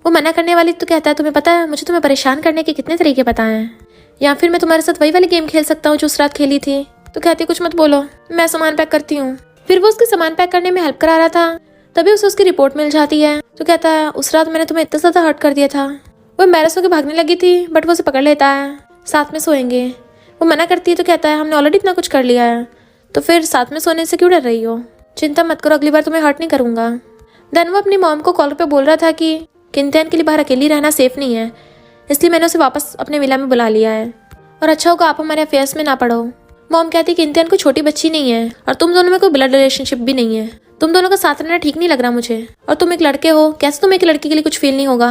वो मना करने वाली तो कहता है तुम्हें पता है मुझे तुम्हें परेशान करने के कितने तरीके पता हैं, या फिर मैं तुम्हारे साथ वही वाली गेम खेल सकता हूँ जो उस रात खेली थी। तो कहती है कुछ मत बोलो, मैं सामान पैक करती हूँ। फिर वो उसके सामान पैक करने में हेल्प करा रहा था, तभी उसे उसकी रिपोर्ट मिल जाती है। तो कहता है उस रात मैंने तुम्हें इतना ज्यादा हर्ट कर दिया था। वो एम्बैरेस होकर भागने लगी थी बट वो उसे पकड़ लेता है, साथ में सोएंगे। वो मना करती है तो कहता है हमने ऑलरेडी इतना कुछ कर लिया है, तो फिर साथ में सोने से क्यों डर रही हो? चिंता मत करो, अगली बार तुम्हें हर्ट नहीं करूंगा। देन वो अपनी मॉम को कॉल पे बोल रहा था कि किंतियान के लिए बाहर अकेली रहना सेफ नहीं है, इसलिए मैंने उसे वापस अपने विला में बुला लिया है और अच्छा होगा आप हमारे अफेयर्स में ना पड़ो। मॉम कहती किंतियान कोई छोटी बच्ची नहीं है और तुम दोनों में कोई ब्लड रिलेशनशिप भी नहीं है, तुम दोनों का साथ रहना ठीक नहीं लग रहा मुझे, और तुम एक लड़के हो, कैसे तुम्हें एक लड़की के लिए कुछ फील नहीं होगा?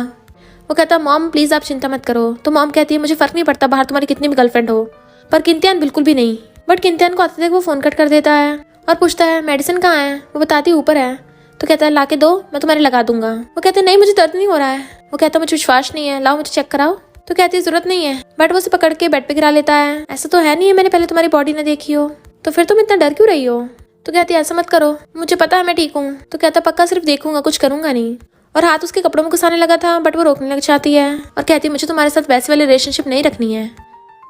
वो कहता मॉम प्लीज आप चिंता मत करो। तो मॉम कहती है मुझे फर्क नहीं पड़ता बाहर तुम्हारी कितनी भी गर्लफ्रेंड हो, पर किंतियान बिल्कुल भी नहीं। बट किंतियान को आते देख वो फोन कट कर देता है और पूछता है मेडिसिन कहाँ है? वो बताती है ऊपर है। तो कहता है ला के दो, मैं तुम्हारे लगा दूंगा। वो कहते नहीं मुझे दर्द नहीं हो रहा है। वो कहता मुझे विश्वास नहीं है, लाओ मुझे चेक कराओ। तो कहती है जरूरत नहीं है, बट वो उसे पकड़ के बेड पे गिरा लेता है। ऐसा तो है नहीं है मैंने पहले तुम्हारी बॉडी ना देखी हो, तो फिर तुम इतना डर क्यों रही हो? तो कहती है ऐसा मत करो, मुझे पता है मैं ठीक हूँ। तो कहता पक्का सिर्फ देखूंगा, कुछ करूंगा नहीं। और हाथ उसके कपड़ों में घुसाने लगा था बट वो रोकने लग जाती है और कहती है मुझे तुम्हारे साथ वैसे वाली रिलेशनशिप नहीं रखनी है,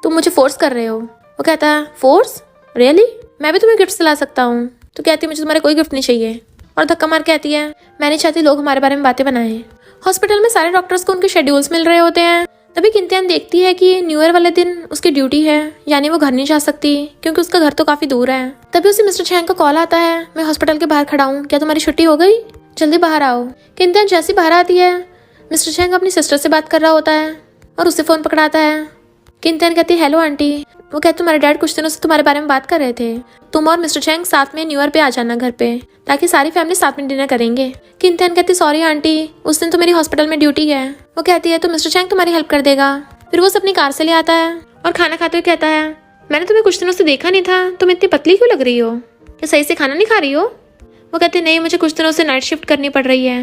तुम मुझे फोर्स कर रहे हो। वो कहता है फोर्स? रियली? मैं भी तुम्हें गिफ्ट दिला सकता हूँ। तो कहती है मुझे तुम्हारे कोई गिफ्ट नहीं चाहिए, और धक्का मार कहती है मैं नहीं चाहती लोग हमारे बारे में बातें बनाएं। हॉस्पिटल में सारे डॉक्टर्स को उनके शेड्यूल्स मिल रहे होते हैं। तभी किंतियान देखती है कि न्यू ईयर वाले दिन उसकी ड्यूटी है, यानी वो घर नहीं जा सकती क्योंकि उसका घर तो काफी दूर है। तभी उसे मिस्टर झैंग का कॉल आता है, मैं हॉस्पिटल के बाहर खड़ा हूँ, क्या तुम्हारी छुट्टी हो गई? जल्दी बाहर आओ। किंतियान जैसी बाहर आती है मिस्टर झैंग अपनी सिस्टर से बात कर रहा होता है और उसे फोन पकड़ाता है। किंतियान कहती है हेलो आंटी। वो कहते तुम्हारे डैड कुछ दिनों से तुम्हारे बारे में बात कर रहे थे, तुम और मिस्टर झैंग साथ में न्यू ईयर पे आ जाना घर पे, ताकि सारी फैमिली साथ में डिनर करेंगे। किंतियान कहती सॉरी आंटी, उस दिन तो मेरी हॉस्पिटल में ड्यूटी है। वो कहती है तो मिस्टर झैंग तुम्हारी हेल्प कर देगा। फिर वो अपनी कार से ले आता है और खाना खाते हुए कहता है मैंने तुम्हें कुछ दिनों से देखा नहीं था, तुम इतनी पतली क्यों लग रही हो? क्या सही से खाना नहीं खा रही हो? वो कहती नहीं, मुझे कुछ दिनों से नाइट शिफ्ट करनी पड़ रही है,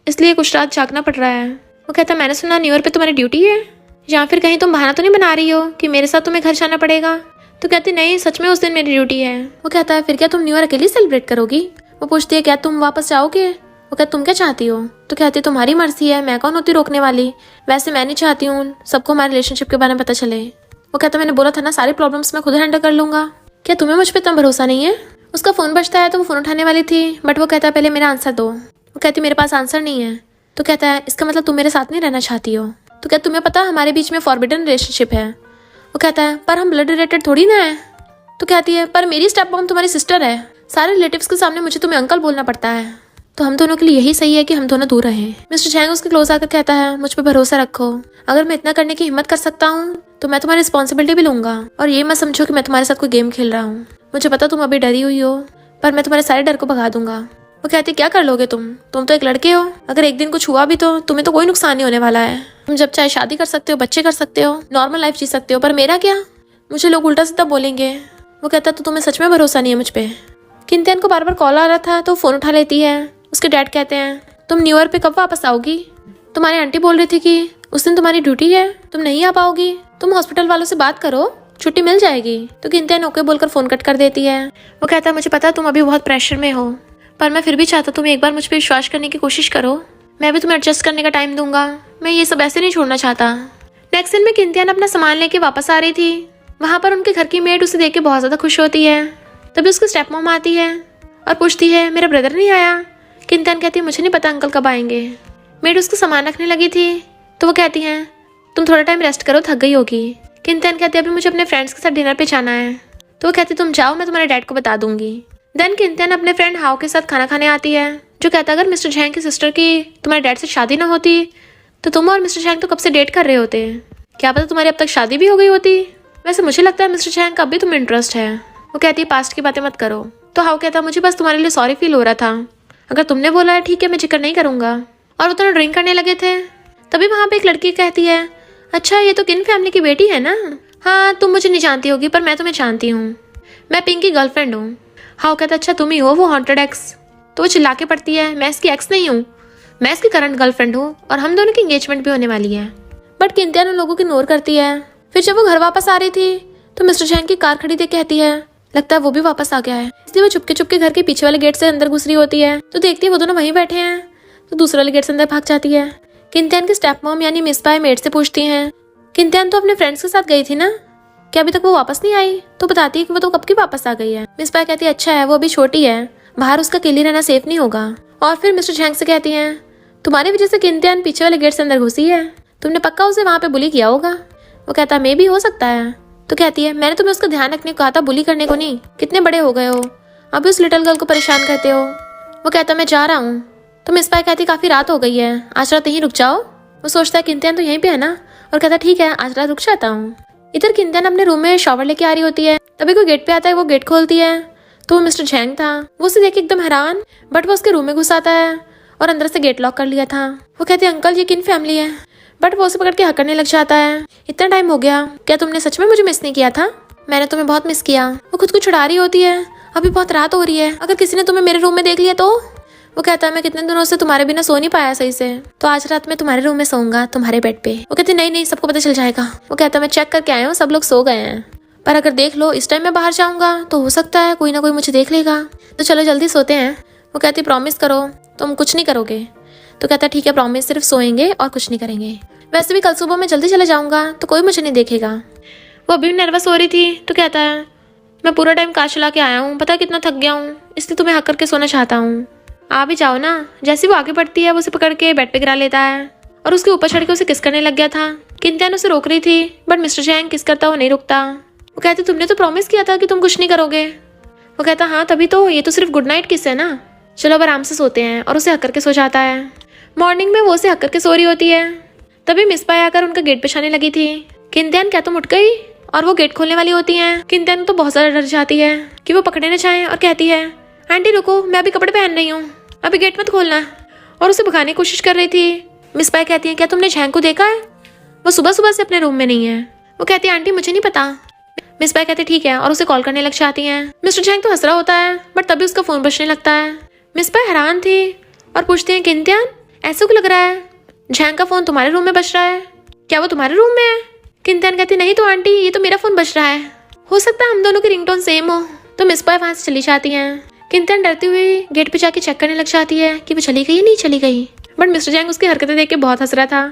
इसलिए कुछ रात जागना पड़ रहा है। वो कहता मैंने सुना न्यू ईयर पे तुम्हारी ड्यूटी है, या फिर कहीं तुम बहाना तो नहीं बना रही हो कि मेरे साथ तुम्हें घर जाना पड़ेगा? तो कहती नहीं, सच में उस दिन मेरी ड्यूटी है। वो कहता है फिर क्या तुम न्यू ईयर अकेली सेलिब्रेट करोगी? वो पूछती है क्या तुम वापस जाओगे? वो कहती तुम क्या चाहती हो? तो कहती तुम्हारी मर्जी है, मैं कौन होती रोकने वाली। वैसे मैं नहीं चाहती हूँ सबको हमारे रिलेशनशिप के बारे में पता चले। वो कहता मैंने बोला था ना सारी प्रॉब्लम्स मैं खुद हैंडल कर लूंगा। क्या तुम्हें मुझ पर इतना भरोसा नहीं है? उसका फोन बजता है तो वो फोन उठाने वाली थी, बट वो कहता है पहले मेरा आंसर दो। वो कहती मेरे पास आंसर नहीं है। तो कहता है इसका मतलब तुम मेरे साथ नहीं रहना चाहती हो? तो क्या तुम्हें पता हमारे बीच में फॉरबिडन रिलेशनशिप है? वो कहता है पर हम ब्लड रिलेटेड थोड़ी ना है। तो कहती है पर मेरी स्टेप मॉम तुम्हारी सिस्टर है, सारे रिलेटिव्स के सामने मुझे तुम्हें अंकल बोलना पड़ता है, तो हम दोनों के लिए यही सही है कि हम दोनों दूर रहें। मिस्टर चैंग उसके क्लोज आकर कहता है मुझ पर भरोसा रखो, अगर मैं इतना करने की हिम्मत कर सकता हूँ तो मैं तुम्हारी रिस्पॉन्सिबिलिटी भी लूंगा, और ये मत समझो कि मैं तुम्हारे साथ कोई गेम खेल रहा हूँ। मुझे पता तुम अभी डरी हुई हो, पर मैं तुम्हारे सारे डर को भगा दूंगा। वो कहती क्या कर लोगे तुम तो एक लड़के हो, अगर एक दिन कुछ हुआ भी तो तुम्हें तो कोई नुकसान नहीं होने वाला है। तुम जब चाहे शादी कर सकते हो, बच्चे कर सकते हो, नॉर्मल लाइफ जी सकते हो, पर मेरा क्या? मुझे लोग उल्टा सीधा बोलेंगे। वो कहता तो तुम्हें सच में भरोसा नहीं है मुझ पे? किंतियन को बार बार कॉल आ रहा था तो फोन उठा लेती है। उसके डैड कहते हैं तुम न्यू ईयर पे कब वापस आओगी? तुम्हारी आंटी बोल रही थी कि उस दिन तुम्हारी ड्यूटी है, तुम नहीं आ पाओगी, तुम हॉस्पिटल वालों से बात करो, छुट्टी मिल जाएगी। तो किंतियन ओके बोलकर फोन कट कर देती है। वो कहता है मुझे पता है तुम अभी बहुत प्रेशर में हो, पर मैं फिर भी चाहता तुम एक बार मुझ पर विश्वास करने की कोशिश करो, मैं भी तुम्हें एडजस्ट करने का टाइम दूंगा, मैं ये सब ऐसे नहीं छोड़ना चाहता। नेक्स्ट दिन में किंतियन अपना सामान लेके वापस आ रही थी। वहाँ पर उनके घर की मेड उसे देख के बहुत ज़्यादा खुश होती है। तभी उसकी स्टेप मॉम आती है और पूछती है मेरा ब्रदर नहीं आया? किंतियन कहती है मुझे नहीं पता अंकल कब आएंगे। मेड उसको सामान रखने लगी थी तो वो कहती हैं तुम थोड़ा टाइम रेस्ट करो, थक गई होगी। किंतियन कहती है अभी मुझे अपने फ्रेंड्स के साथ डिनर पे जाना है। तो वो कहती तुम जाओ, मैं तुम्हारे डैड को बता दूंगी। देन किंतियन अपने फ्रेंड हाओ के साथ खाना खाने आती है, जो कहता है अगर मिस्टर झैंग की सिस्टर की तुम्हारे डैड से शादी ना होती तो तुम और मिस्टर झैंग तो कब से डेट कर रहे होते, क्या पता तुम्हारी अब तक शादी भी हो गई होती। वैसे मुझे लगता है मिस्टर झैंग का अब भी तुम्हें इंटरेस्ट है। वो कहती है पास्ट की बातें मत करो। तो हाउ कहता है मुझे बस तुम्हारे लिए सॉरी फील हो रहा था, अगर तुमने बोला है ठीक है, मैं जिक्र नहीं करूंगा। और वो दोनों ड्रिंक करने लगे थे। तभी वहाँ पे एक लड़की कहती है अच्छा ये तो किन फैमिली की बेटी है ना? हाँ तुम मुझे नहीं जानती होगी पर मैं तुम्हें जानती हूँ, मैं पिंक की गर्लफ्रेंड हूँ। हाउ कहता अच्छा तुम ही हो वो हॉन्टेड एक्स? तो वो चिल्ला के पड़ती है मैं इसकी एक्स नहीं हूँ, मैं इसकी करंट गर्लफ्रेंड हूँ और हम दोनों की एंगेजमेंट भी होने वाली है। बट किंतियन उन लोगों को इग्नोर करती है। फिर जब वो घर वापस आ रही थी तो मिस्टर झैंग की कार खड़ी देख कहती है लगता है वो भी वापस आ गया है, इसलिए वो चुपके चुपके घर के पीछे वाले गेट से अंदर घुस रही होती है। तो देखती है वो दोनों वहीं बैठे हैं, तो दूसरे वाले गेट से अंदर भाग जाती है। किंतियन की स्टेप मॉम यानी मिस बाय मेड से पूछती हैं किंतियन तो अपने फ्रेंड्स के साथ गई थी ना, क्या अभी तक वो वापस नहीं आई? तो बताती है कि वो तो कब की वापस आ गई है। मिस बाय कहती है अच्छा है वो अभी छोटी है, बाहर उसका अकेली रहना सेफ नहीं होगा। और फिर मिस्टर झैंग से कहती हैं तुम्हारी वजह से किंतियन पीछे वाले गेट से अंदर घुसी है, तुमने पक्का उसे वहाँ पे बुली किया होगा। वो कहता है मे भी हो सकता है। तो कहती है मैंने तुम्हें उसका ध्यान रखने को कहा था, बुली करने को नहीं, कितने बड़े हो गए हो, अभी उस लिटिल गर्ल को परेशान करते हो। वो कहता मैं जा रहा हूँ। तो मिस बाय कहती काफी रात हो गई है, आज रात यहीं रुक जाओ। वो सोचता है किंतियन तो यहीं पे है ना, और कहता ठीक है आज रात रुक जाता हूँ। इधर किंतियन अपने रूम में शॉवर लेके आ रही होती है, तभी कोई गेट पे आता है, वो गेट खोलती है तो वो मिस्टर झैंग था। वो उसे देख के एकदम हैरान, बट वो उसके रूम में घुस आता है और अंदर से गेट लॉक कर लिया था। वो कहती है अंकल ये किन फैमिली है? बट वो उसे पकड़ के हकड़ने लग जाता है इतना टाइम हो गया, क्या तुमने सच में मुझे मिस नहीं किया था? मैंने तुम्हें बहुत मिस किया। वो खुद को छुड़ा रही होती है, अभी बहुत रात हो रही है, अगर किसी ने तुम्हें मेरे रूम में देख लिया तो? वो कहता है मैं कितने दिनों से तुम्हारे बिना सो नहीं पाया सही से, तो आज रात में तुम्हारे रूम में सोऊंगा, तुम्हारे बेड पे। वो कहती नहीं नहीं सबको पता चल जाएगा। वो कहता मैं चेक करके आया हूँ, सब लोग सो गए हैं, पर अगर देख लो इस टाइम मैं बाहर जाऊंगा तो हो सकता है कोई ना कोई मुझे देख लेगा, तो चलो जल्दी सोते हैं। वो कहती प्रॉमिस करो तुम कुछ नहीं करोगे। तो कहता ठीक है प्रॉमिस, सिर्फ सोएंगे और कुछ नहीं करेंगे, वैसे भी कल सुबह मैं जल्दी चले जाऊंगा तो कोई मुझे नहीं देखेगा। वो अभी भी नर्वस हो रही थी तो कहता है मैं पूरा टाइम कार चला के आया हूँ, पता कितना थक गया हूँ, इसलिए तुम्हें हक करके सोना चाहता हूँ, आ भी जाओ ना। जैसे वो आगे बढ़ती है वो उसे पकड़ के बेड पे गिरा लेता है और उसके ऊपर चढ़ के उसे किस करने लग गया था। किंतियन उसे रोक रही थी बट मिस्टर झैंग किस करता वो नहीं रुकता। वो कहते तुमने तो प्रॉमिस किया था कि तुम कुछ नहीं करोगे। वो कहता हाँ तभी तो, ये तो सिर्फ गुड नाइट किस है ना, चलो अब आराम से सोते हैं, और उसे हक करके सो जाता है। मॉर्निंग में वो उसे हक करके सो रही होती है, तभी मिस बाय आकर उनका गेट पे आने लगी थी। किंतियन क्या तुम उठ गई? और वो गेट खोलने वाली होती है। किंतियन तो बहुत ज्यादा डर जाती है कि वो पकड़े न जाए और कहती है आंटी रुको मैं अभी कपड़े पहन रही हूँ, अभी गेट मत खोलना, और उसे भगाने की कोशिश कर रही थी। मिस बाय कहती है क्या तुमने झैंग को देखा है? वो सुबह सुबह से अपने रूम में नहीं है। वो कहती है आंटी मुझे नहीं पता, मिस पाई कहती ठीक है और उसे कॉल करने लग जाती हैं। मिस्टर झैंग तो हंस रहा होता है बट तभी उसका फोन बजने लगता है। मिस पाई हैरान थी और पूछती हैं किंतियान ऐसे क्यों लग रहा है, झैंग का फोन तुम्हारे रूम में बज रहा है, क्या वो तुम्हारे रूम में है? किंतियान कहती नहीं तो आंटी ये तो मेरा फोन बज रहा है, हो सकता है हम दोनों की रिंगटोन सेम हो। तो मिस पाई वहां से चली जाती हैं। किंतियान डरती हुई गेट पे जाके चेक करने लग जाती है कि वो चली गई या नहीं चली गई, बट मिस्टर झैंग उसकी हरकतें देख के बहुत हंस रहा था।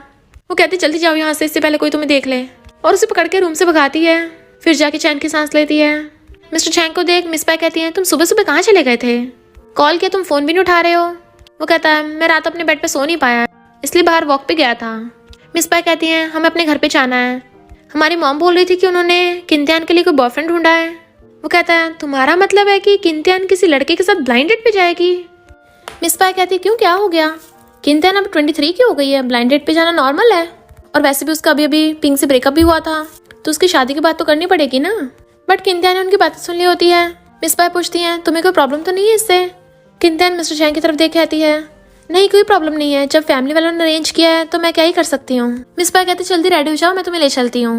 वो कहती जल्दी जाओ यहाँ से, इससे पहले कोई तुम्हें देख ले, और उसे पकड़ के रूम से भगाती है। फिर जाके चैन की सांस लेती है। मिस्टर झैंग को देख मिस पाई कहती है तुम सुबह सुबह कहाँ चले गए थे, कॉल किया तुम फोन भी नहीं उठा रहे हो। वो कहता है मैं रात अपने बेड पे सो नहीं पाया इसलिए बाहर वॉक पे गया था। मिस पाई कहती है हमें अपने घर पे जाना है, हमारी मॉम बोल रही थी कि उन्होंने किंतियान के लिए कोई बॉयफ्रेंड ढूंढा है। वो कहता है तुम्हारा मतलब है कि किंतियान किसी लड़के के साथ ब्लाइंड डेट पे जाएगी। मिस पाई कहती है क्यों क्या हो गया, किंतियान अब 23 की हो गई है, ब्लाइंड डेट पे जाना नॉर्मल है, और वैसे भी उसका अभी पिंक से ब्रेकअप भी हुआ था तो उसकी शादी की बात तो करनी पड़ेगी ना। बट किंतियान ने उनकी बातें सुन ली होती है। मिस पाई पूछती है तुम्हें कोई प्रॉब्लम तो नहीं है इससे। किंतियान मिस्टर झैंग की तरफ देख कहती है नहीं कोई प्रॉब्लम नहीं है, जब फैमिली वालों ने अरेंज किया है तो मैं क्या ही कर सकती हूँ। मिस पाई कहती जल्दी रेडी हो जाओ मैं तुम्हें ले चलती हूँ।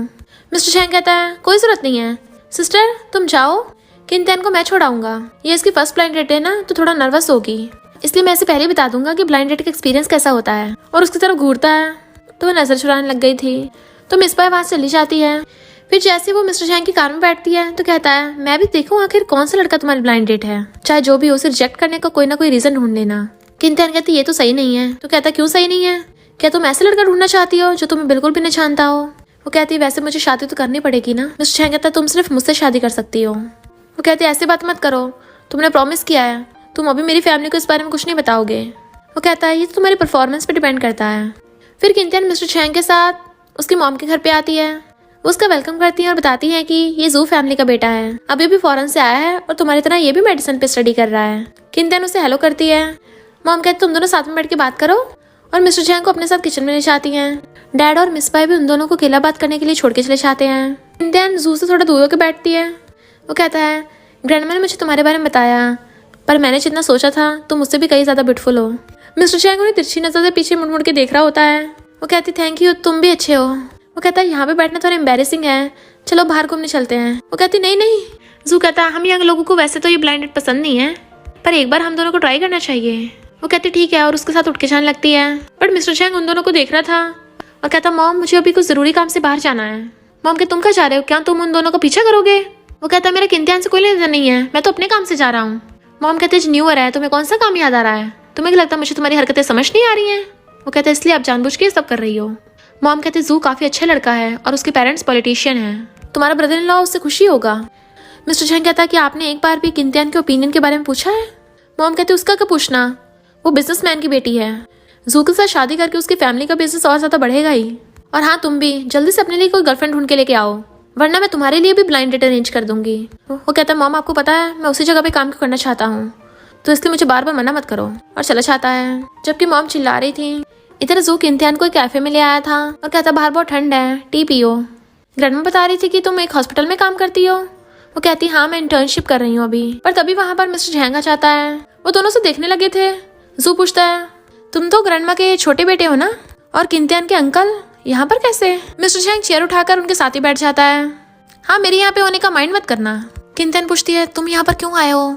मिस्टर झैंग कहता है कोई जरूरत नहीं है सिस्टर तुम जाओ, किंतियान को मैं छोड़ाऊंगा, ये इसकी फर्स्ट ब्लाइंड डेट है ना तो थोड़ा नर्वस होगी, इसलिए मैं इसे पहले बता दूंगा कि ब्लाइंड डेट का एक्सपीरियंस कैसा होता है। और उसकी तरफ घूरता है तो वो नजर चुराने लग गई थी। तो मिस पाई वहां से चली जाती है। फिर जैसे वो मिस्टर झैंग की कार में बैठती है तो कहता है मैं भी देखूं आखिर कौन सा लड़का तुम्हारी ब्लाइंड डेट है, चाहे जो भी हो उसे रिजेक्ट करने का कोई ना कोई रीजन ढूंढ लेना। किंतियान कहती ये तो सही नहीं है। तो कहता क्यों सही नहीं है, क्या तुम ऐसे लड़का ढूंढना चाहती हो जो तुम्हें बिल्कुल भी नहीं जानता हो। वो कहती है वैसे मुझे शादी तो करनी पड़ेगी ना। मिस्टर झैंग कहता तुम सिर्फ मुझसे शादी कर सकती हो। वो कहती है ऐसे बात मत करो, तुमने प्रॉमिस किया है, तुम अभी मेरी फैमिली को इस बारे में कुछ नहीं बताओगे। वो कहता है ये तो तुम्हारी परफॉर्मेंस पे डिपेंड करता है। फिर किंतियान मिस्टर झैंग के साथ उसकी मॉम के घर पे आती है। वो उसका वेलकम करती है और बताती है कि ये जू फैमिली का बेटा है, अभी भी फॉरेन से आया है और तुम्हारी तरह ये भी मेडिसिन पे स्टडी कर रहा है। किंतियान उसे हेलो करती है। मॉम कहती तुम दोनों साथ में बैठ के बात करो, और मिस्टर झैंग को अपने साथ किचन में ले जाती हैं। डैड और मिस पाई भी उन दोनों को अकेला बात करने के लिए छोड़ के चले जाते हैं। किंतियान जू से थोड़ा दूर होकर बैठती है। वो कहता है ग्रैंडमा ने मुझे तुम्हारे बारे में बताया, पर मैंने जितना सोचा था तुम मुझसे भी कहीं ज्यादा ब्यूटीफुल हो। मिस्टर झैंग उन्हें तिरछी नजर से पीछे मुड़ मुड़ के देख रहा होता है। वो कहती थैंक यू तुम भी अच्छे हो। वो कहता है यहाँ पे बैठना थोड़ा एम्बेरेसिंग है, चलो बाहर घूमने चलते हैं। वो कहती नहीं नहीं। जू कहता हम यंग लोगों को वैसे तो ये ब्लाइंड डेट पसंद नहीं है, पर एक बार हम दोनों को ट्राई करना चाहिए। वो कहती ठीक है और उसके साथ उठ के जाने लगती है। बट मिस्टर झैंग उन दोनों को देख रहा था और कहता मॉम मुझे अभी कुछ जरूरी काम से बाहर जाना है। मॉम के तुम कहाँ जा रहे हो, क्या तुम उन दोनों को पीछा करोगे। वो कहता मेरा किंतियान से कोई लेना नहीं है, मैं तो अपने काम से जा रहा हूँ। मॉम कहते न्यू ईयर है, तुम्हें कौन सा काम याद आ रहा है, तुम्हें क्या लगता है मुझे तुम्हारी हरकतें समझ नहीं आ रही हैं। वो कहते इसलिए आप जानबूझ के सब कर रही हो। मॉम कहते जू काफी अच्छा लड़का है और उसके पेरेंट्स पॉलिटिशियन है, तुम्हारा ब्रदर इन लॉ उससे खुशी होगा। मिस्टर झैंग कहता कि आपने एक बार भी किंतियान के ओपिनियन के बारे में पूछा है। मॉम कहते उसका क्या पूछना, वो बिजनेसमैन की बेटी है, जू के साथ शादी करके उसकी फैमिली का बिजनेस और ज्यादा बढ़ेगा ही। और हाँ तुम भी जल्दी से अपने लिए कोई गर्लफ्रेंड ढूंढ के लेके आओ, वरना मैं तुम्हारे लिए भी ब्लाइंड डेट अरेंज कर दूंगी। वो कहता है मॉम आपको पता है मैं उसी जगह पे काम क्यों करना चाहता हूँ, तो इसलिए मुझे बार बार मना मत करो, और चला जाता है। जबकि मॉम चिल्ला रही थी। इधर जू किंतियान को एक कैफे में ले आया था और कहता बाहर बहुत ठंड है, टी पियो। ग्रैंडमा बता रही थी कि तुम एक हॉस्पिटल में काम करती हो। वो कहती हाँ मैं इंटर्नशिप कर रही हूँ अभी। पर तभी वहां पर मिस्टर झैंग आ जाता है। वो दोनों से देखने लगे थे। जू पूछता है तुम तो ग्रैंडमा के छोटे बेटे हो ना, और किंतियान के अंकल यहाँ पर कैसे। मिस्टर झैंग चेयर उठाकर उनके साथ ही बैठ जाता है। हाँ मेरे यहाँ पे होने का माइंड मत करना। किंतियान पूछती है तुम यहाँ पर क्यों आए हो।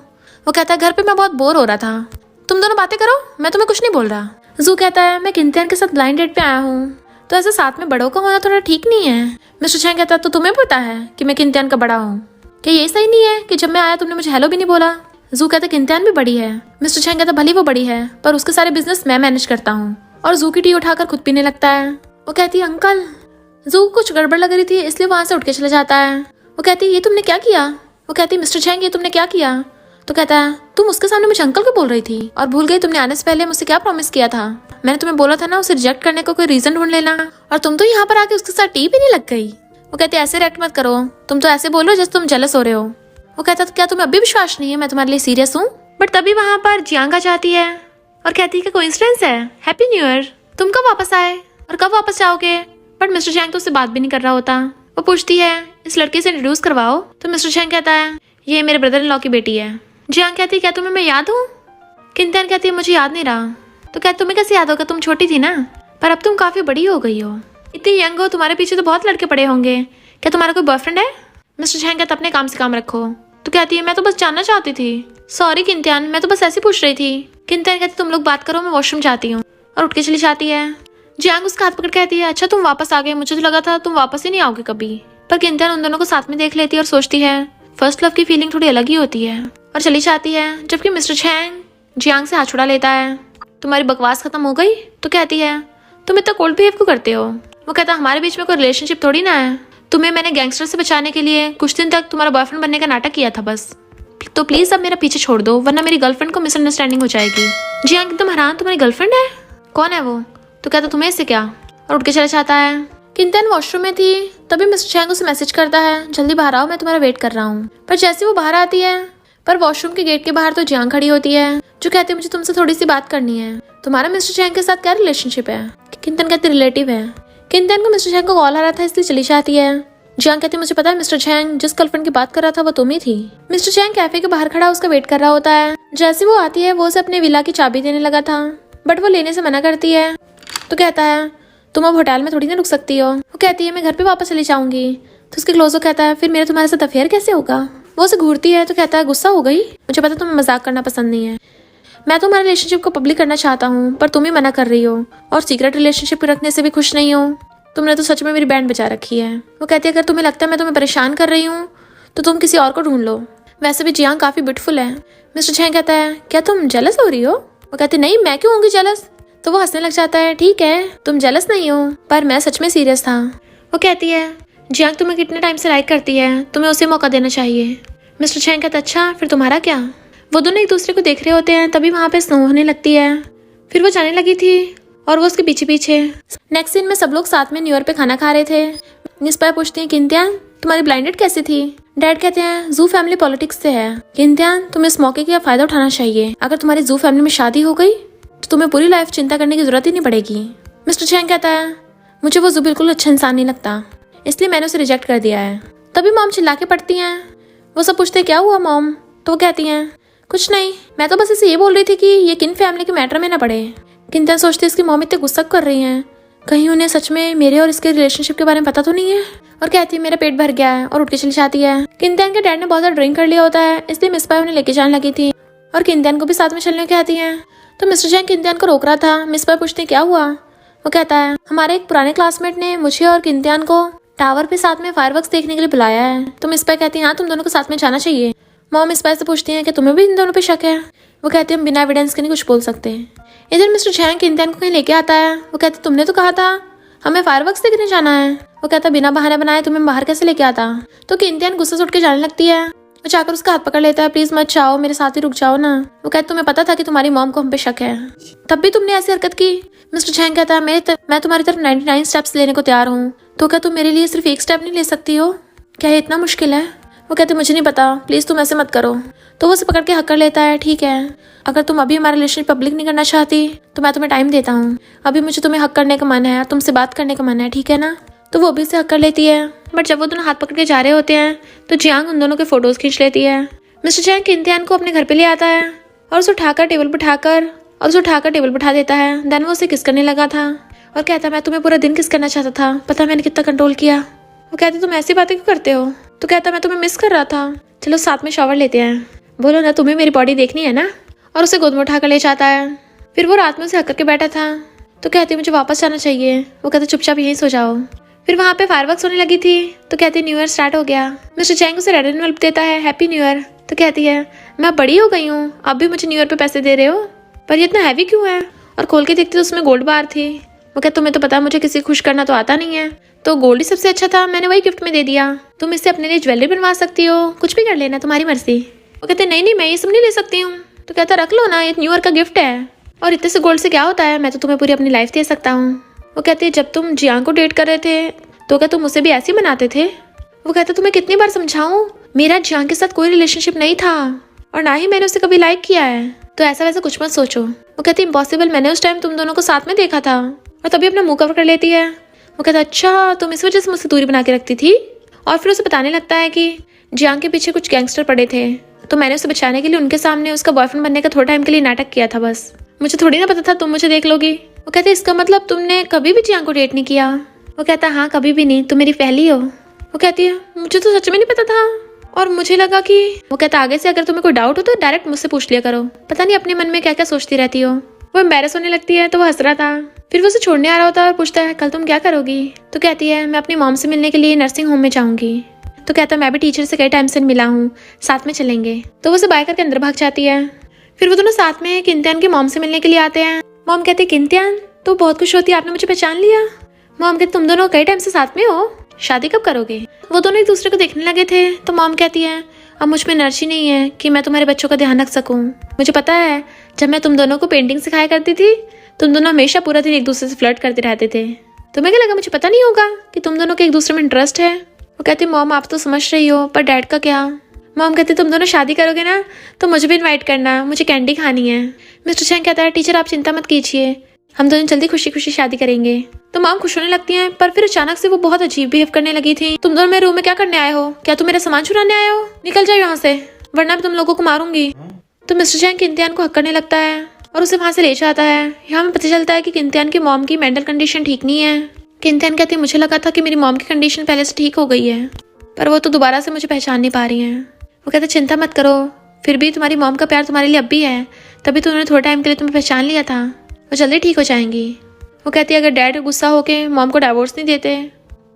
वो कहता है घर पे मैं बहुत बोर हो रहा था, तुम दोनों बातें करो, मैं तुम्हें कुछ नहीं बोल रहा। जू कहता है मैं किंतियान के साथ ब्लाइंड डेट पे आया हूँ, तो ऐसे साथ में बड़ों का होना थोड़ा ठीक नहीं है। मिस्टर झैंग कहता है तो तुम्हें पता है कि मैं किंतियान का बड़ा हूँ, क्या ये सही नहीं है कि जब मैं आया तुमने मुझे हेलो भी नहीं बोला। जू कहता है किंतियान भी बड़ी है। मिस्टर झैंग कहता भले वो बड़ी है पर उसके सारे बिजनेस मैं मैनेज करता हूँ, और जू की टी उठाकर खुद पीने लगता है। वो कहती है अंकल। जू को कुछ गड़बड़ लग रही थी इसलिए वहां से उठ के चला जाता है। वो कहती है ये तुमने क्या किया। वो कहती है मिस्टर झैंग ये तुमने क्या किया। तो कहता है तुम उसके सामने मुझे अंकल को बोल रही थी और भूल गई तुमने आने से पहले मुझसे क्या प्रॉमिस किया था। मैंने तुम्हें बोला था ना उसे रिजेक्ट करने को कोई रीजन ढूंढ लेना, और तुम तो यहाँ पर आके उसके साथ टी भी नहीं लग गई। वो कहते ऐसे रिएक्ट मत करो, तुम तो ऐसे बोलो जैसे तुम जेलस हो रहे हो। वो कहता क्या तुम्हें अभी विश्वास नहीं है मैं तुम्हारे लिए सीरियस हूँ। बट तभी वहां पर जियांग आ जाती है और कहती है कि कोइंसिडेंस है, हैप्पी न्यू ईयर, तुम कब वापस आए और कब वापस जाओगे। बट मिस्टर झैंग तो उससे बात भी नहीं कर रहा होता। वो पूछती है इस लड़के से इंट्रोड्यूस करवाओ। तो मिस्टर झैंग कहता है ये मेरे ब्रदर इन लॉ की बेटी है। जियांग कहती है क्या तुम्हें मैं याद हूँ। किंतियान कहती है मुझे याद नहीं रहा। तो क्या तुम्हें कैसे याद होगा, तुम छोटी थी ना, पर अब तुम काफी बड़ी हो गई हो, इतनी यंग हो, तुम्हारे पीछे तो बहुत लड़के पड़े होंगे, क्या तुम्हारा कोई बॉयफ्रेंड है। मिस्टर चैंग कहता अपने काम से काम रखो। तो कहती है मैं तो बस जानना चाहती थी। सॉरी किंतियान, मैं तो बस ऐसे पूछ रही थी। किंतियान कहती तुम लोग बात करो, मैं वॉशरूम जाती हूँ, और उठ के चली जाती है। जियांग उसका हाथ पकड़ कहती है अच्छा तुम वापस आ गए, मुझे तो लगा था तुम वापस ही नहीं आओगे कभी। पर किंतियान उन दोनों को साथ में देख लेती है और सोचती है फर्स्ट लव की फीलिंग थोड़ी अलग ही होती है, और चली जाती है। जबकि मिस्टर चैंग जियांग से हाथ छुड़ा लेता है। तुम्हारी बकवास खत्म हो गई? तो कहती है तुम इतना कोल्ड बिहेव क्यों करते हो? वो कहता हमारे बीच में कोई रिलेशनशिप थोड़ी ना है, तुम्हें मैंने गैंगस्टर से बचाने के लिए कुछ दिन तक तुम्हारा बॉयफ्रेंड बनने का नाटक किया था बस। तो प्लीज अब मेरा पीछे छोड़ दो, वरना मेरी गर्लफ्रेंड को मिसअंडरस्टैंडिंग हो जाएगी। जियांग एकदम हैरान, तुम्हारी गर्लफ्रेंड है? कौन है वो? तो कहता तुम्हें इससे क्या, और उठ के चला जाता है। किंतियान वॉशरूम में थी तभी मिस्टर चैंग उसे मैसेज करता है जल्दी बाहर आओ, मैं तुम्हारा वेट कर रहा हूँ। पर जैसे वो बाहर आती है पर वॉशरूम के गेट के बाहर तो जियांग खड़ी होती है जो कहती है मुझे तुमसे थोड़ी सी बात करनी है। तुम्हारा मिस्टर चैंग के साथ क्या रिलेशनशिप है? किंतियान कहती रिलेटिव है। किंतियान को मिस्टर चैंग को कॉल आ रहा था इसलिए चली जाती है। जियांग कहती मुझे पता है मिस्टर चैंग, जिस गर्लफ्रेंड की बात कर रहा था वो तुम ही थी। मिस्टर चैंग कैफे के बाहर खड़ा उसका वेट कर रहा होता है। जैसे वो आती है वो उसे अपने विला की चाबी देने लगा था, बट वो लेने से मना करती है। तो कहता है तुम अब होटल में थोड़ी ना रुक सकती हो। वो कहती है मैं घर पे वापस चली जाऊंगी। तो उसके क्लोजो कहता है फिर मेरा तुम्हारे साथ अफेयर कैसे होगा? वो उसे घूरती है तो कहता है गुस्सा हो गई, मुझे पता तुम्हें मजाक करना पसंद नहीं है, मैं तो हमारे रिलेशनशिप को पब्लिक करना चाहता हूँ पर तुम ही मना कर रही हो, और सीक्रेट रिलेशनशिप रखने से भी खुश नहीं हो। तुमने तो सच में मेरी बैंड बचा रखी है। वो कहती है अगर तुम्हें लगता है मैं तुम्हें परेशान कर रही हूँ तो तुम किसी और को ढूंढ लो, वैसे भी जियांग काफी ब्यूटीफुल है। मिस्टर चैंग कहता है क्या तुम जेलस हो रही हो? वो कहती नहीं मैं क्यों होंगी जेलस। तो वो हंसने लग जाता है ठीक है तुम जेलस नहीं हो पर मैं सच में सीरियस था। वो कहती है जियांग तुम्हें कितने टाइम से लाइक करती है, तुम्हें उसे मौका देना चाहिए। मिस्टर चैंग कहता अच्छा फिर तुम्हारा क्या? वो दोनों एक दूसरे को देख रहे होते हैं तभी वहाँ पे स्नो होने लगती है। फिर वो जाने लगी थी और वो उसके पीछे पीछे। नेक्स्ट सीन में सब लोग साथ में न्यू ईयर पे खाना खा रहे थे। निस्पा पूछती है किंतियान तुम्हारी ब्लाइंड डेट कैसी थी? डैड कहते हैं जू फैमिली पॉलिटिक्स से है। किंतियान तुम्हें इस मौके का फायदा उठाना चाहिए, अगर तुम्हारी जू फैमिली में शादी हो गई तो तुम्हें पूरी लाइफ चिंता करने की जरूरत ही नहीं पड़ेगी। मिस्टर चैंग कहता है मुझे वो जू बिल्कुल अच्छा इंसान नहीं लगता, इसलिए मैंने उसे रिजेक्ट कर दिया है। तभी मॉम चिल्ला के पड़ती हैं। वो सब पूछते क्या हुआ मॉम? तो वो कहती हैं कुछ नहीं, मैं तो बस इसे ये बोल रही थी कि ये किन फैमिली के मैटर में ना पड़े। किंतियान सोचती है इसकी मॉम इतने गुस्सा कर रही हैं, कहीं उन्हें सच में मेरे और इसके रिलेशनशिप के बारे में पता तो नहीं है। और कहती है मेरा पेट भर गया है और उठ के चली जाती है। किंतियान के डैड ने बहुत ज्यादा ड्रिंक कर लिया होता है इसलिए मिस्पा उन्हें लेके जाने लगी थी और किंतियान को भी साथ में चलने कहती है। तो मिस्टर चैंग किंतियान को रोक रहा था। मिस्पा पूछती क्या हुआ? वो कहता है हमारे एक पुराने क्लासमेट ने मुझे और किंतियान को टावर पे साथ में फायरवर्क्स देखने के लिए बुलाया है। तो मिस्पा कहती है हाँ तुम दोनों को साथ में जाना चाहिए। मॉम मिस्पा से पूछती है कि तुम्हें भी इन दोनों पे शक है? वो कहते हैं हम बिना एविडेंस के नहीं कुछ बोल सकते। इधर मिस्टर चैंग किंतियान को कहीं लेके आता है। वो कहते तुमने तो कहा था हमें फायरवर्क्स देखने जाना है। वो कहता बिना बहाने बनाए तुम्हें बाहर कैसे लेके आता? तो किंतियान गुस्से से उठ के जाने लगती है। वो जाकर उसका हाथ पकड़ लेता है प्लीज मत जाओ, मेरे साथ ही रुक जाओ ना। वो कहता तुम्हें पता था कि तुम्हारी मॉम को हम पे शक है, तब भी तुमने ऐसी हरकत की। मिस्टर चैंग कहता है मैं तुम्हारी तरफ 99 स्टेप्स लेने को तैयार हूँ, तो क्या तुम मेरे लिए सिर्फ एक स्टेप नहीं ले सकती हो? क्या ये इतना मुश्किल है? वो कहते मुझे नहीं पता, प्लीज तुम ऐसे मत करो। तो वो उसे पकड़ के हक कर लेता है ठीक है, अगर तुम अभी हमारा रिलेशन पब्लिक नहीं करना चाहती तो मैं तुम्हें टाइम देता हूँ, अभी मुझे तुम्हें हक करने का मन है, तुमसे बात करने का मन है, ठीक है ना? तो वो भी से हक कर लेती है। बट जब वो दोनों हाथ पकड़ के जा रहे होते हैं तो जियांग उन दोनों के फोटोज खींच लेती है। मिस्टर चैंग किंतियान को अपने घर पे ले आता है और उसे उठाकर टेबल पर उठा देता है। देन वो उसे किस करने लगा था और कहता मैं तुम्हें पूरा दिन किस करना चाहता था, पता मैंने कितना कंट्रोल किया। वो कहती तुम ऐसी बातें क्यों करते हो? तो कहता मैं तुम्हें मिस कर रहा था, चलो साथ में शावर लेते हैं। बोलो ना तुम्हें मेरी बॉडी देखनी है ना? और उसे गोद में उठाकर ले जाता है। फिर वो रात में उसे हक करके बैठा था तो कहती मुझे वापस जाना चाहिए। वो कहते चुपचाप यहीं सो जाओ। फिर वहाँ पे फायरवर्क्स होने लगी थी तो कहती न्यू ईयर स्टार्ट हो गया। मिस्टर चैंग उसे रेड एनवेलप देता है हैप्पी न्यू ईयर। तो कहती है मैं बड़ी हो गई हूँ, अब भी मुझे न्यू ईयर पे पैसे दे रहे हो, पर ये इतना हैवी क्यों है? और खोल के देखती तो उसमें गोल्ड बार थी। वो कहते तुम्हें तो पता मुझे किसी खुश करना तो आता नहीं है, तो गोल्ड ही सबसे अच्छा था, मैंने वही गिफ्ट में दे दिया। तुम इससे अपने लिए ज्वेलरी बनवा सकती हो, कुछ भी कर लेना, तुम्हारी मर्जी। वो कहते नहीं मैं ये सब नहीं ले सकती हूँ। तो कहता रख लो ना, ये न्यू ईयर का गिफ्ट है और इतने से गोल्ड से क्या होता है, मैं तो तुम्हें पूरी अपनी लाइफ दे सकता हूँ। वो कहते जब तुम जियांग को डेट कर रहे थे तो क्या तुम उसे भी ऐसे ही मनाते थे? वो कहता तुम्हें कितनी बार समझाऊं, मेरा जियांग के साथ कोई रिलेशनशिप नहीं था और ना ही मैंने उसे कभी लाइक किया है, तो ऐसा वैसा कुछ मत सोचो। वो कहती इम्पॉसिबल, मैंने उस टाइम तुम दोनों को साथ में देखा था। और तभी अपना मुंह कवर कर लेती है। वो कहता अच्छा तुम इस वजह से मुझसे दूरी बना के रखती थी। और फिर उसे बताने लगता है कि जियांग के पीछे कुछ गैंगस्टर पड़े थे, तो मैंने उसे बचाने के लिए उनके सामने उसका बॉयफ्रेंड बनने का थोड़ा टाइम के लिए नाटक किया था, बस मुझे थोड़ी ना पता था तुम मुझे देख लोगी। वो कहते इसका मतलब तुमने कभी भी जियांग को डेट नहीं किया? वो कहता हाँ कभी भी नहीं, तुम मेरी पहली हो। वो कहती है मुझे तो सच में नहीं पता था, और मुझे लगा कि वो कहता आगे से अगर तुम्हें कोई डाउट हो तो डायरेक्ट मुझसे पूछ लिया करो, पता नहीं अपने मन में क्या क्या सोचती रहती हो। वो एम्बैरस होने लगती है तो वो हंस रहा था। फिर वो उसे छोड़ने आ रहा होता है और पूछता है कल तुम क्या करोगी। तो कहती है मैं अपनी मॉम से मिलने के लिए नर्सिंग होम में जाऊंगी। तो कहता है मैं भी टीचर से कई टाइम से मिला हूँ, साथ में चलेंगे। तो वो उसे बाय करके अंदर भाग जाती है। फिर वो दोनों साथ में किंतियान की मॉम से मिलने के लिए आते हैं। मॉम कहती है किंतियान तो बहुत खुश होती है, आपने मुझे पहचान लिया। मॉम कहती तुम दोनों कई टाइम से साथ में हो, शादी कब करोगे। वो दोनों एक दूसरे को देखने लगे थे। तो मॉम कहती है अब मुझ में एनर्जी नहीं है कि मैं तुम्हारे बच्चों का ध्यान रख सकूं। मुझे पता है जब मैं तुम दोनों को पेंटिंग सिखाया करती थी तुम दोनों हमेशा पूरा दिन एक दूसरे से फ्लर्ट करते रहते थे। तुम्हें क्या लगा मुझे पता नहीं होगा कि तुम दोनों के एक दूसरे में इंटरेस्ट है। वो कहती मॉम आप तो समझ रही हो, पर डैड का क्या। मॉम कहती तुम दोनों शादी करोगे ना तो मुझे भी इन्वाइट करना, मुझे कैंडी खानी है। मिस्टर चैंग कहता है टीचर आप चिंता मत कीजिए, हम दोनों जल्दी खुशी खुशी शादी करेंगे। तो मॉम खुश होने लगती हैं, पर फिर अचानक से वो बहुत अजीब बिहेव करने लगी थी। तुम दोनों मेरे रूम में क्या करने आए हो, क्या तुम मेरा सामान चुराने आए हो, निकल जाओ यहाँ से वरना मैं तुम लोगों को मारूंगी। तो मिस्टर चैंग किंतियान को हक करने लगता है और उसे वहां से ले जाता है। यहाँ में पता चलता है कि किंतियान की मॉम की मेंटल कंडीशन ठीक नहीं है। किंतियान कहती है मुझे लगा था कि मेरी मॉम की कंडीशन पहले से ठीक हो गई है, पर वो तो दोबारा से मुझे पहचान नहीं पा रही है। वो कहते चिंता मत करो, फिर भी तुम्हारी मॉम का प्यार तुम्हारे लिए अब भी है, तभी तो उन्होंने थोड़े टाइम के लिए तुम्हें पहचान लिया था, वो जल्दी ठीक हो जाएंगी। वो कहती है अगर डैड गुस्सा होके मॉम को डाइवोर्स नहीं देते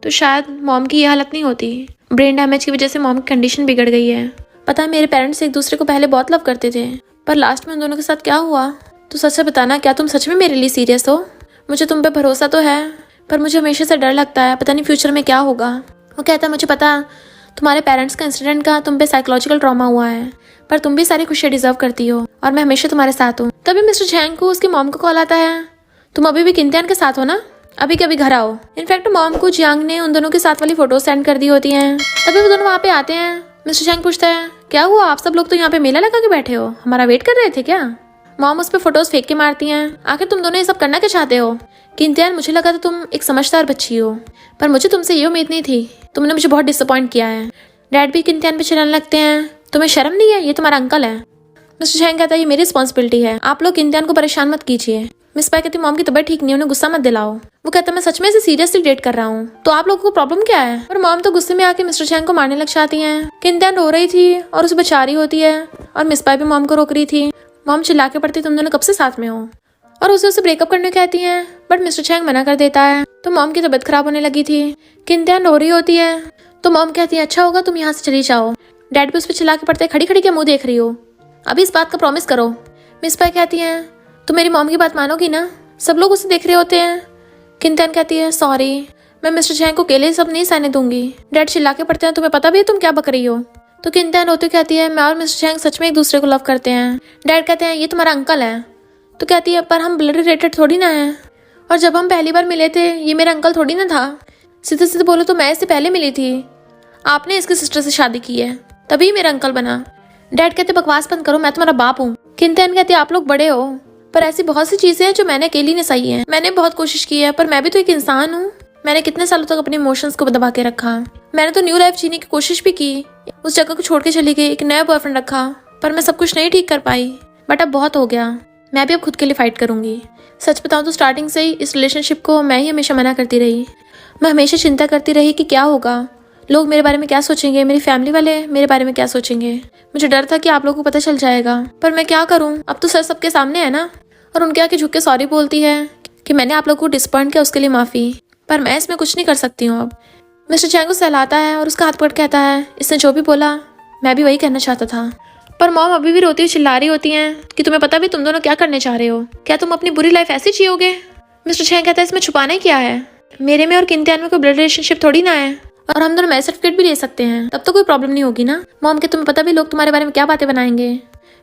तो शायद मॉम की ये हालत नहीं होती। ब्रेन डैमेज की वजह से मॉम की कंडीशन बिगड़ गई है। पता है मेरे पेरेंट्स एक दूसरे को पहले बहुत लव करते थे, पर लास्ट में उन दोनों के साथ क्या हुआ। तो सच से बताना क्या तुम सच में मेरे लिए सीरियस हो। मुझे तुम पे भरोसा तो है, पर मुझे हमेशा से डर लगता है, पता नहीं फ्यूचर में क्या होगा। वो कहता है मुझे पता तुम्हारे पेरेंट्स का इंसिडेंट का तुम पे साइकोलॉजिकल ट्रॉमा हुआ है, पर तुम भी सारी खुशियाँ डिजर्व करती हो और मैं हमेशा तुम्हारे साथ हूँ। तभी मिस्टर चैंग को उसकी मॉम को कॉल आता है, तुम अभी भी किंतियान के साथ हो ना, अभी कभी घर आओ। इनफैक्ट मॉम को जियांग ने उन दोनों के साथ वाली फोटो सेंड कर दी होती हैं। तभी वो दोनों वहाँ पे आते हैं। मिस्टर चैंग पूछता है क्या हुआ, आप सब लोग तो यहाँ पे मेला लगा के बैठे हो, हमारा वेट कर रहे थे क्या। मॉम उस पर फोटोज फेंक के मारती हैं, आखिर तुम दोनों ये सब करना क्या चाहते हो। किंतियान मुझे लगा था तुम एक समझदार बच्ची हो, पर मुझे तुमसे ये उम्मीद नहीं थी, तुमने मुझे बहुत डिसअपॉइंट किया है। डैड भी किंतियान पे चिल्लाने लगते हैं, तुम्हें शर्म नहीं है, ये तुम्हारा अंकल है। मिस्टर चैंग कहता है ये मेरी रिस्पॉन्सिबिलिटी है, आप लोग किंतियान को परेशान मत कीजिए। मिस पाई कहती मॉम की तबीयत ठीक नहीं है, उन्हें गुस्सा मत दिलाओ। वो कहता मैं सच में इसे सीरियसली डेट कर रहा हूँ, तो आप लोगों को प्रॉब्लम क्या है। और मॉम तो गुस्से में आके मिस्टर चैंग को मारने लग जाती हैं। किंतियान रो रही थी और उसे बचा रही होती है, और मिस पाई भी मॉम को रोक रही थी। मॉम चिल्ला के पड़ती तुम दोनों कब से साथ में हो, और उसे ब्रेकअप करने कहती हैं, बट मिस्टर चैंग मना कर देता है। तो मॉम की तबीयत खराब होने लगी थी। किंतियान रो रही होती है, तो मॉम कहती है अच्छा होगा तुम यहाँ से चली जाओ। डैड भी उस पर चिल्ला के पड़ते खड़ी खड़ी क्या मुंह देख रही हो, अभी इस बात का प्रॉमिस करो। मिस पाई कहती है तुम मेरी मॉम की बात मानोगी ना, सब लोग उसे देख रहे होते हैं। किंतियान कहती है सॉरी, मैं मिस्टर चैंग को अकेले सब नहीं सहने दूंगी। डैड चिल्ला के पड़ते हैं तुम्हें पता भी है तुम क्या बक रही हो। तो किंतियान रोती कहती है मैं और मिस्टर चैंग सच में एक दूसरे को लव करते हैं। डैड कहते हैं ये तुम्हारा अंकल है। तो कहती है पर हम ब्लड रिलेटेड थोड़ी ना है, और जब हम पहली बार मिले थे ये मेरा अंकल थोड़ी ना था। सीधे सीधे बोलो तो मैं इससे पहले मिली थी, आपने इसकी सिस्टर से शादी की है, तभी मेरा अंकल बना। डैड कहते बकवास बंद करो, मैं तुम्हारा बाप हूँ। किंतियान कहती आप लोग बड़े हो, पर ऐसी बहुत सी चीजें हैं जो मैंने अकेली ने सही है। मैंने बहुत कोशिश की है, पर मैं भी तो एक इंसान हूँ। मैंने कितने सालों तक अपने इमोशंस को दबा के रखा। मैंने तो न्यू लाइफ जीने की कोशिश भी की, उस जगह को छोड़ के चली गई, एक नया बॉयफ्रेंड रखा, पर मैं सब कुछ नहीं ठीक कर पाई। बट अब बहुत हो गया, मैं भी अब खुद के लिए फाइट करूंगी। सच बताऊं तो स्टार्टिंग से ही इस रिलेशनशिप को मैं ही हमेशा मना करती रही। मैं हमेशा चिंता करती रही कि क्या होगा, लोग मेरे बारे में क्या सोचेंगे, मेरी फैमिली वाले मेरे बारे में क्या सोचेंगे। मुझे डर था कि आप लोगों को पता चल जाएगा, पर मैं क्या करूं, अब तो सर सबके सामने है ना। और उनके आके झुक के सॉरी बोलती है कि मैंने आप लोगों को डिसअपॉइंट किया, उसके लिए माफ़ी, पर मैं इसमें कुछ नहीं कर सकती हूँ अब। मिस्टर चैंग को सहलाता है और उसका हाथ पकड़ कहता है इसने जो भी बोला मैं भी वही कहना चाहता था। पर मॉम अभी भी रोती हुई चिल्ला रही होती हैं कि तुम्हें पता भी तुम दोनों क्या करने चाह रहे हो, क्या तुम अपनी बुरी लाइफ ऐसे जियोगे। मिस्टर चैंग कहता है इसमें छुपाना ही क्या है, मेरे में और किंतियान में कोई ब्लड रिलेशनशिप थोड़ी ना है, और हम दोनों मैरिज सर्टिफिकेट भी ले सकते हैं, तब तो कोई प्रॉब्लम नहीं होगी ना। मॉम के तुम्हें पता भी लोग तुम्हारे बारे में क्या बातें बनाएंगे।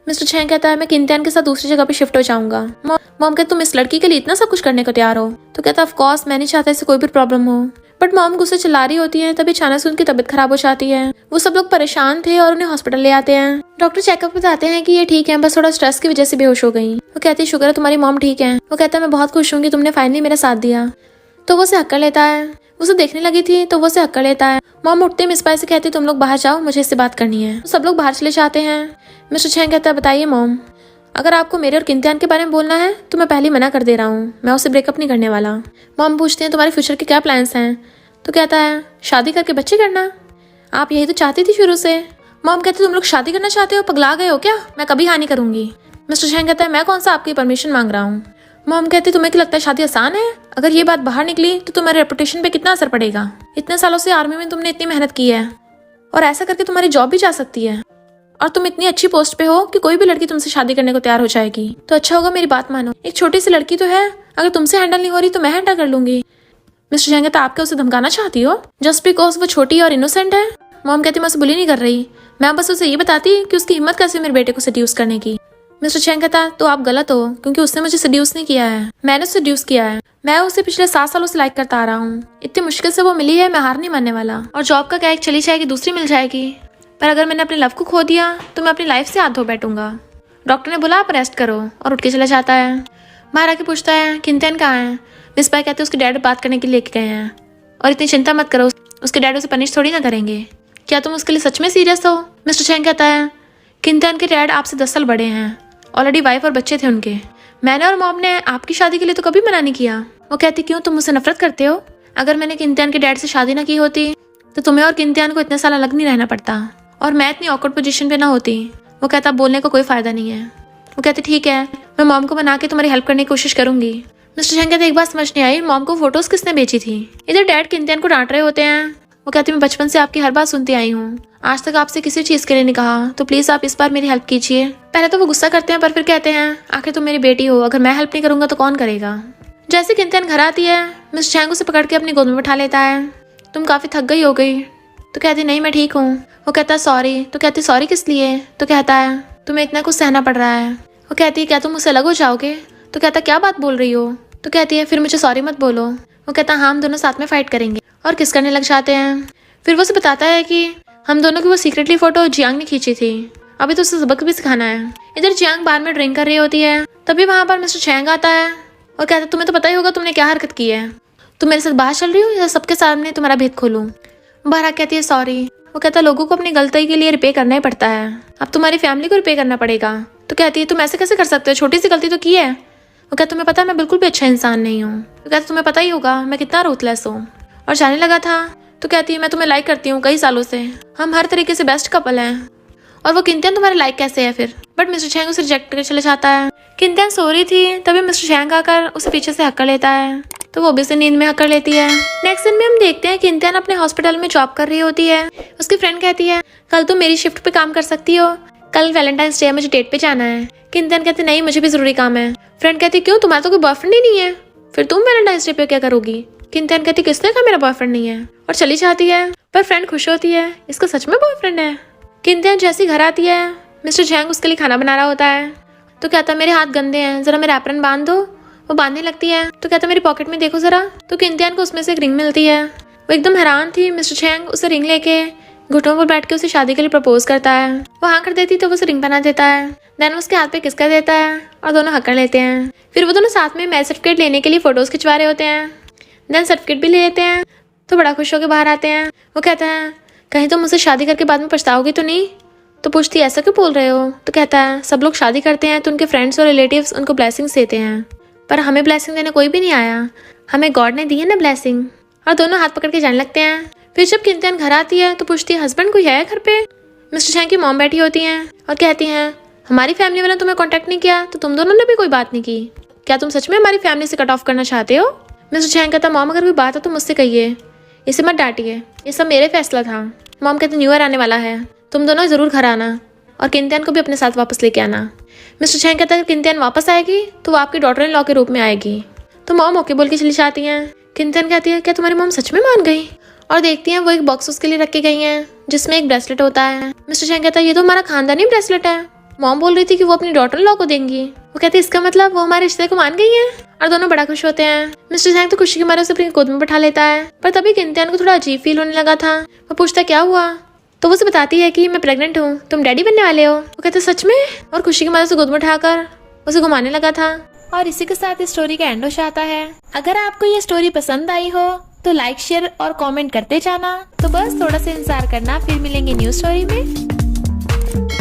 मिस्टर चैंग कहता है मैं किंतियान के साथ दूसरी जगह पे शिफ्ट हो जाऊंगा। मॉम कहते तुम इस लड़की के लिए इतना सब कुछ करने को तैयार हो। तो कहता ऑफ कोर्स मैं नहीं चाहता इससे कोई भी प्रॉब्लम हो। बट मॉम गुस्से चिल्ला रही होती है, तभी अचानक से उनकी तबीयत खराब हो जाती है। वो सब लोग परेशान थे और उन्हें हॉस्पिटल ले आते हैं। डॉक्टर चेकअप बताते हैं कि ये ठीक है, बस थोड़ा स्ट्रेस की वजह से बेहोश हो गई। वो कहती है शुक्र है तुम्हारी मॉम ठीक है। वो कहता है मैं बहुत खुश हूँ कि तुमने फाइनली मेरा साथ दिया। तो वो उसे हक कर लेता है, उसे देखने लगी थी तो वो उसे हक कर लेता है। मॉम उठते मिस पाई से कहती तुम लोग बाहर जाओ, मुझे इससे बात करनी है। तो सब लोग बाहर चले जाते हैं। मिस्टर चैंग कहता है बताइए मॉम, अगर आपको मेरे और किंतियान के बारे में बोलना है तो मैं पहले ही मना कर दे रहा हूँ, मैं उससे ब्रेकअप नहीं करने वाला। मॉम पूछते हैं तुम्हारे फ्यूचर के क्या प्लान्स हैं। तो कहता है शादी करके बच्चे करना, आप यही तो चाहती थी शुरू से। मॉम कहती तुम लोग शादी करना चाहते हो, पगला गए हो क्या, मैं कभी हाँ नहीं करूंगी। मिस्टर चैंग कहता है मैं कौन सा आपकी परमिशन मांग रहा हूँ। मॉम कहती तुम्हें क्या लगता है शादी आसान है, अगर ये बात बाहर निकली तो तुम्हारे रेपुटेशन पे कितना असर पड़ेगा। इतने सालों से आर्मी में तुमने इतनी मेहनत की है और ऐसा करके तुम्हारी जॉब भी जा सकती है और तुम इतनी अच्छी पोस्ट पे हो कि कोई भी लड़की तुमसे शादी करने को तैयार हो जाएगी। तो अच्छा होगा मेरी बात मानो, एक छोटी सी लड़की तो है, अगर तुमसे हैंडल नहीं हो रही तो मैं हैंडल कर लूंगी। मिस्टर चैंग कहता आप क्या उसे धमकाना चाहती हो जस्ट बिकॉज वो छोटी और इनोसेंट है। मॉम कहती मैं उसे बुली नहीं कर रही, मैं बस उसे ये बताती कि उसकी हिम्मत कैसे मेरे बेटे को सेड्यूस करने की। मिस्टर चैंग कहता तो आप गलत हो, क्योंकि उसने मुझे सेड्यूस नहीं किया है, मैंने उसे सेड्यूस किया है। मैं उसे पिछले 7 सालों से लाइक करता आ रहा हूँ, इतनी मुश्किल से वो मिली है, मैं हार नहीं मानने वाला। और जॉब का क्या, एक चली जाएगी दूसरी मिल जाएगी, पर अगर मैंने अपने लव को खो दिया तो मैं अपनी लाइफ से हाथ धो बैठूंगा। डॉक्टर ने बोला आप रेस्ट करो और उठ के चला जाता है। बाहर आके पूछता है किंतियन कहाँ है। मिस पाई कहते उसके डैड बात करने के लिए लेके गए हैं और इतनी चिंता मत करो, उसके डैड उसे पनिश थोड़ी ना करेंगे, क्या तुम उसके लिए सच में सीरियस हो। मिस्टर चैंग कहता है किंतियन के डैड आपसे 10 साल बड़े हैं, ऑलरेडी वाइफ और बच्चे थे उनके, मैंने और मॉम ने आपकी शादी के लिए तो कभी मना नहीं किया। वो कहती क्यों तुम मुझसे नफरत करते हो, अगर मैंने किंतियन के डैड से शादी ना की होती तो तुम्हें और किंतियन को इतने साल अलग नहीं रहना पड़ता और मैं इतनी ऑकवर्ड पोजीशन पे ना होती। वो कहता बोलने का कोई फायदा नहीं है। वो कहती ठीक है, मैं मॉम को बना के तुम्हारी हेल्प करने की कोशिश करूंगी। मिस्टर चैंग कहते एक बात समझ नहीं आई, मॉम को फोटोज किसने बेची थी। इधर डैड किंतियन को डांट रहे होते हैं। वो कहती मैं बचपन से आपकी हर बात सुनती आई हूँ, आज तक आपसे किसी चीज के लिए नहीं कहा, तो प्लीज आप इस बार मेरी हेल्प कीजिए। पहले तो वो गुस्सा करते हैं पर फिर कहते हैं आखिर तुम मेरी बेटी हो, अगर मैं हेल्प नहीं करूंगा तो कौन करेगा। जैसे किंतियन घर आती है मिस्टर चैंग उसे पकड़ के अपनी गोद में बैठा लेता है। तुम काफी थक गई हो गई। तो कहती नहीं मैं ठीक हूँ। वो कहता है सॉरी। तो कहती सॉरी किस लिए। तो कहता है तुम्हें इतना कुछ सहना पड़ रहा है। वो कहती है क्या तुम मुझसे अलग हो जाओगे। तो कहता क्या बात बोल रही हो। तो कहती है फिर मुझे सॉरी मत बोलो। वो कहता हाँ हम दोनों साथ में फाइट करेंगे और किस करने लग जाते हैं। फिर वो उसे बताता है कि हम दोनों की वो सीक्रेटली फोटो जियांग ने खींची थी, अभी तो उसे सबक भी सिखाना है। इधर जियांग बार में ड्रिंक कर रही होती है, तभी वहां पर मिस्टर चैंग आता है और कहता तुम्हें तो पता ही होगा तुमने क्या हरकत की है, तुम मेरे साथ बाहर चल रही हो या सबके सामने तुम्हारा भेद खोलूं। बाहर कहती है सॉरी। वो कहता लोगों को अपनी गलती के लिए रिपे करना ही पड़ता है, अब तुम्हारी फैमिली को रिपे करना पड़ेगा। तो कहती है तुम ऐसे कैसे कर सकते हो, छोटी सी गलती तो की है। वो कहता तुम्हें पता है मैं बिल्कुल भी अच्छा इंसान नहीं हूँ। तो कहता तुम्हें पता ही होगा मैं कितना रूथलेस हूँ। और जाने लगा था। तो कहती है मैं तुम्हें लाइक करती हूँ कई सालों से, हम हर तरीके से बेस्ट कपल हैं। और वो किंतियन तुम्हारे लाइक कैसे है फिर। बट मिस्टर चैंग उसे रिजेक्ट करके चले जाता है। किंतियन सो रही थी, तभी मिस्टर चैंग आकर उसे पीछे से हक कर लेता है, तो वो भी उसे नींद में हक कर लेती है। नेक्स्ट दिन में हम देखते हैं किंतियन अपने हॉस्पिटल में जॉब कर रही होती है। उसकी फ्रेंड कहती है कल तुम मेरी शिफ्ट पे काम कर सकती हो, कल वैलेंटाइंस डे मुझे डेट पे जाना है। किंतियन कहती नहीं मुझे भी जरूरी काम है। फ्रेंड कहती क्यों तुम्हारा तो कोई बॉयफ्रेंड ही नहीं है, फिर तुम वैलेंटाइंस डे पे क्या करोगी। किंतियन कहती किसने कहा मेरा बॉयफ्रेंड नहीं है, और चली जाती है। पर फ्रेंड खुश होती है, इसका सच में बॉयफ्रेंड है। किंतियन जैसी घर आती है मिस्टर चैंग उसके लिए खाना बना रहा होता है। तो कहता मेरे हाथ गंदे हैं, जरा मेरा एप्रन बांध दो। वो बांधने लगती है। तो कहता मेरी पॉकेट में देखो जरा। तो किंतियन को उसमें से एक रिंग मिलती है। वो एकदम हैरान थी। मिस्टर चैंग उसे रिंग लेके घुटनों पर बैठ के उसे शादी के लिए प्रपोज करता है। वो हाँ कर देती तो वो उसे रिंग बना देता है। देन उसके हाथ पे किस कर देता है और दोनों हक कर लेते हैं। फिर वो दोनों साथ में मैरिज सर्टिफिकेट लेने के लिए फोटोज खिंचवा रहे होते हैं। देन सर्टिफिकेट भी ले लेते हैं, तो बड़ा खुश होकर बाहर आते हैं। वो कहता है कहीं तुम मुझसे शादी करके बाद में पछताओगे तो नहीं। तो पूछती है ऐसा क्यों बोल रहे हो। तो कहता है सब लोग शादी करते हैं तो उनके फ्रेंड्स और रिलेटिव्स उनको ब्लेसिंग्स देते हैं, पर हमें ब्लेसिंग देने कोई भी नहीं आया, हमें गॉड ने दी है ना ब्लेसिंग। और दोनों हाथ पकड़ के जाने लगते हैं। फिर जब किंतियन घर आती है तो पूछती है हस्बैंड कोई है घर पे। मिस्टर चैंग की मॉम बैठी होती हैं और कहती हैं हमारी फैमिली वालों ने तुम्हें कांटेक्ट नहीं किया तो तुम दोनों ने भी कोई बात नहीं की, क्या तुम सच में हमारी फैमिली से कट ऑफ करना चाहते हो। मिस्टर चैंग कहता मॉम अगर कोई बात हो तो मुझसे कहिए, इसे मत डांटिए, ये सब मेरे फैसला था। मॉम कहते न्यू ईयर आने वाला है, तुम दोनों जरूर घर आना और किंतियन को भी अपने साथ वापस लेके आना। मिस्टर चैंग कहता है अगर किंतियन वापस आएगी तो वो आपकी डॉटर इन लॉ के रूप में आएगी। तो मॉम ओके बोल के चली जाती हैं। किंतियन कहती है क्या तुम्हारी मॉम सच में मान गई। और देखती हैं वो एक बॉक्स उसके लिए रख के गई हैं जिसमें एक ब्रेसलेट होता है। मिस्टर चैंग कहता है ये तो हमारा खानदानी ब्रेसलेट है। मॉम बोल रही थी कि वो अपनी डॉटर इन लॉ को देंगी। वो कहती है इसका मतलब वो हमारे रिश्ते को मान गई है। और दोनों बड़ा खुश होते हैं। मिस्टर चैंग तो खुशी के मारे उसे अपनी गोद में बैठा लेता है। पर तभी किंतियन को थोड़ा अजीब फील होने लगा था। वो पूछता क्या हुआ। तो वो उसे बताती है कि मैं प्रेग्नेंट हूँ, तुम डैडी बनने वाले हो। वो कहते सच में। और खुशी के मारे उसे गोद में उठाकर उसे घुमाने लगा था। और इसी के साथ इस स्टोरी का एंड हो जाता है। अगर आपको ये स्टोरी पसंद आई हो तो लाइक शेयर और कमेंट करते जाना। तो बस थोड़ा सा इंतजार करना, फिर मिलेंगे न्यू स्टोरी में।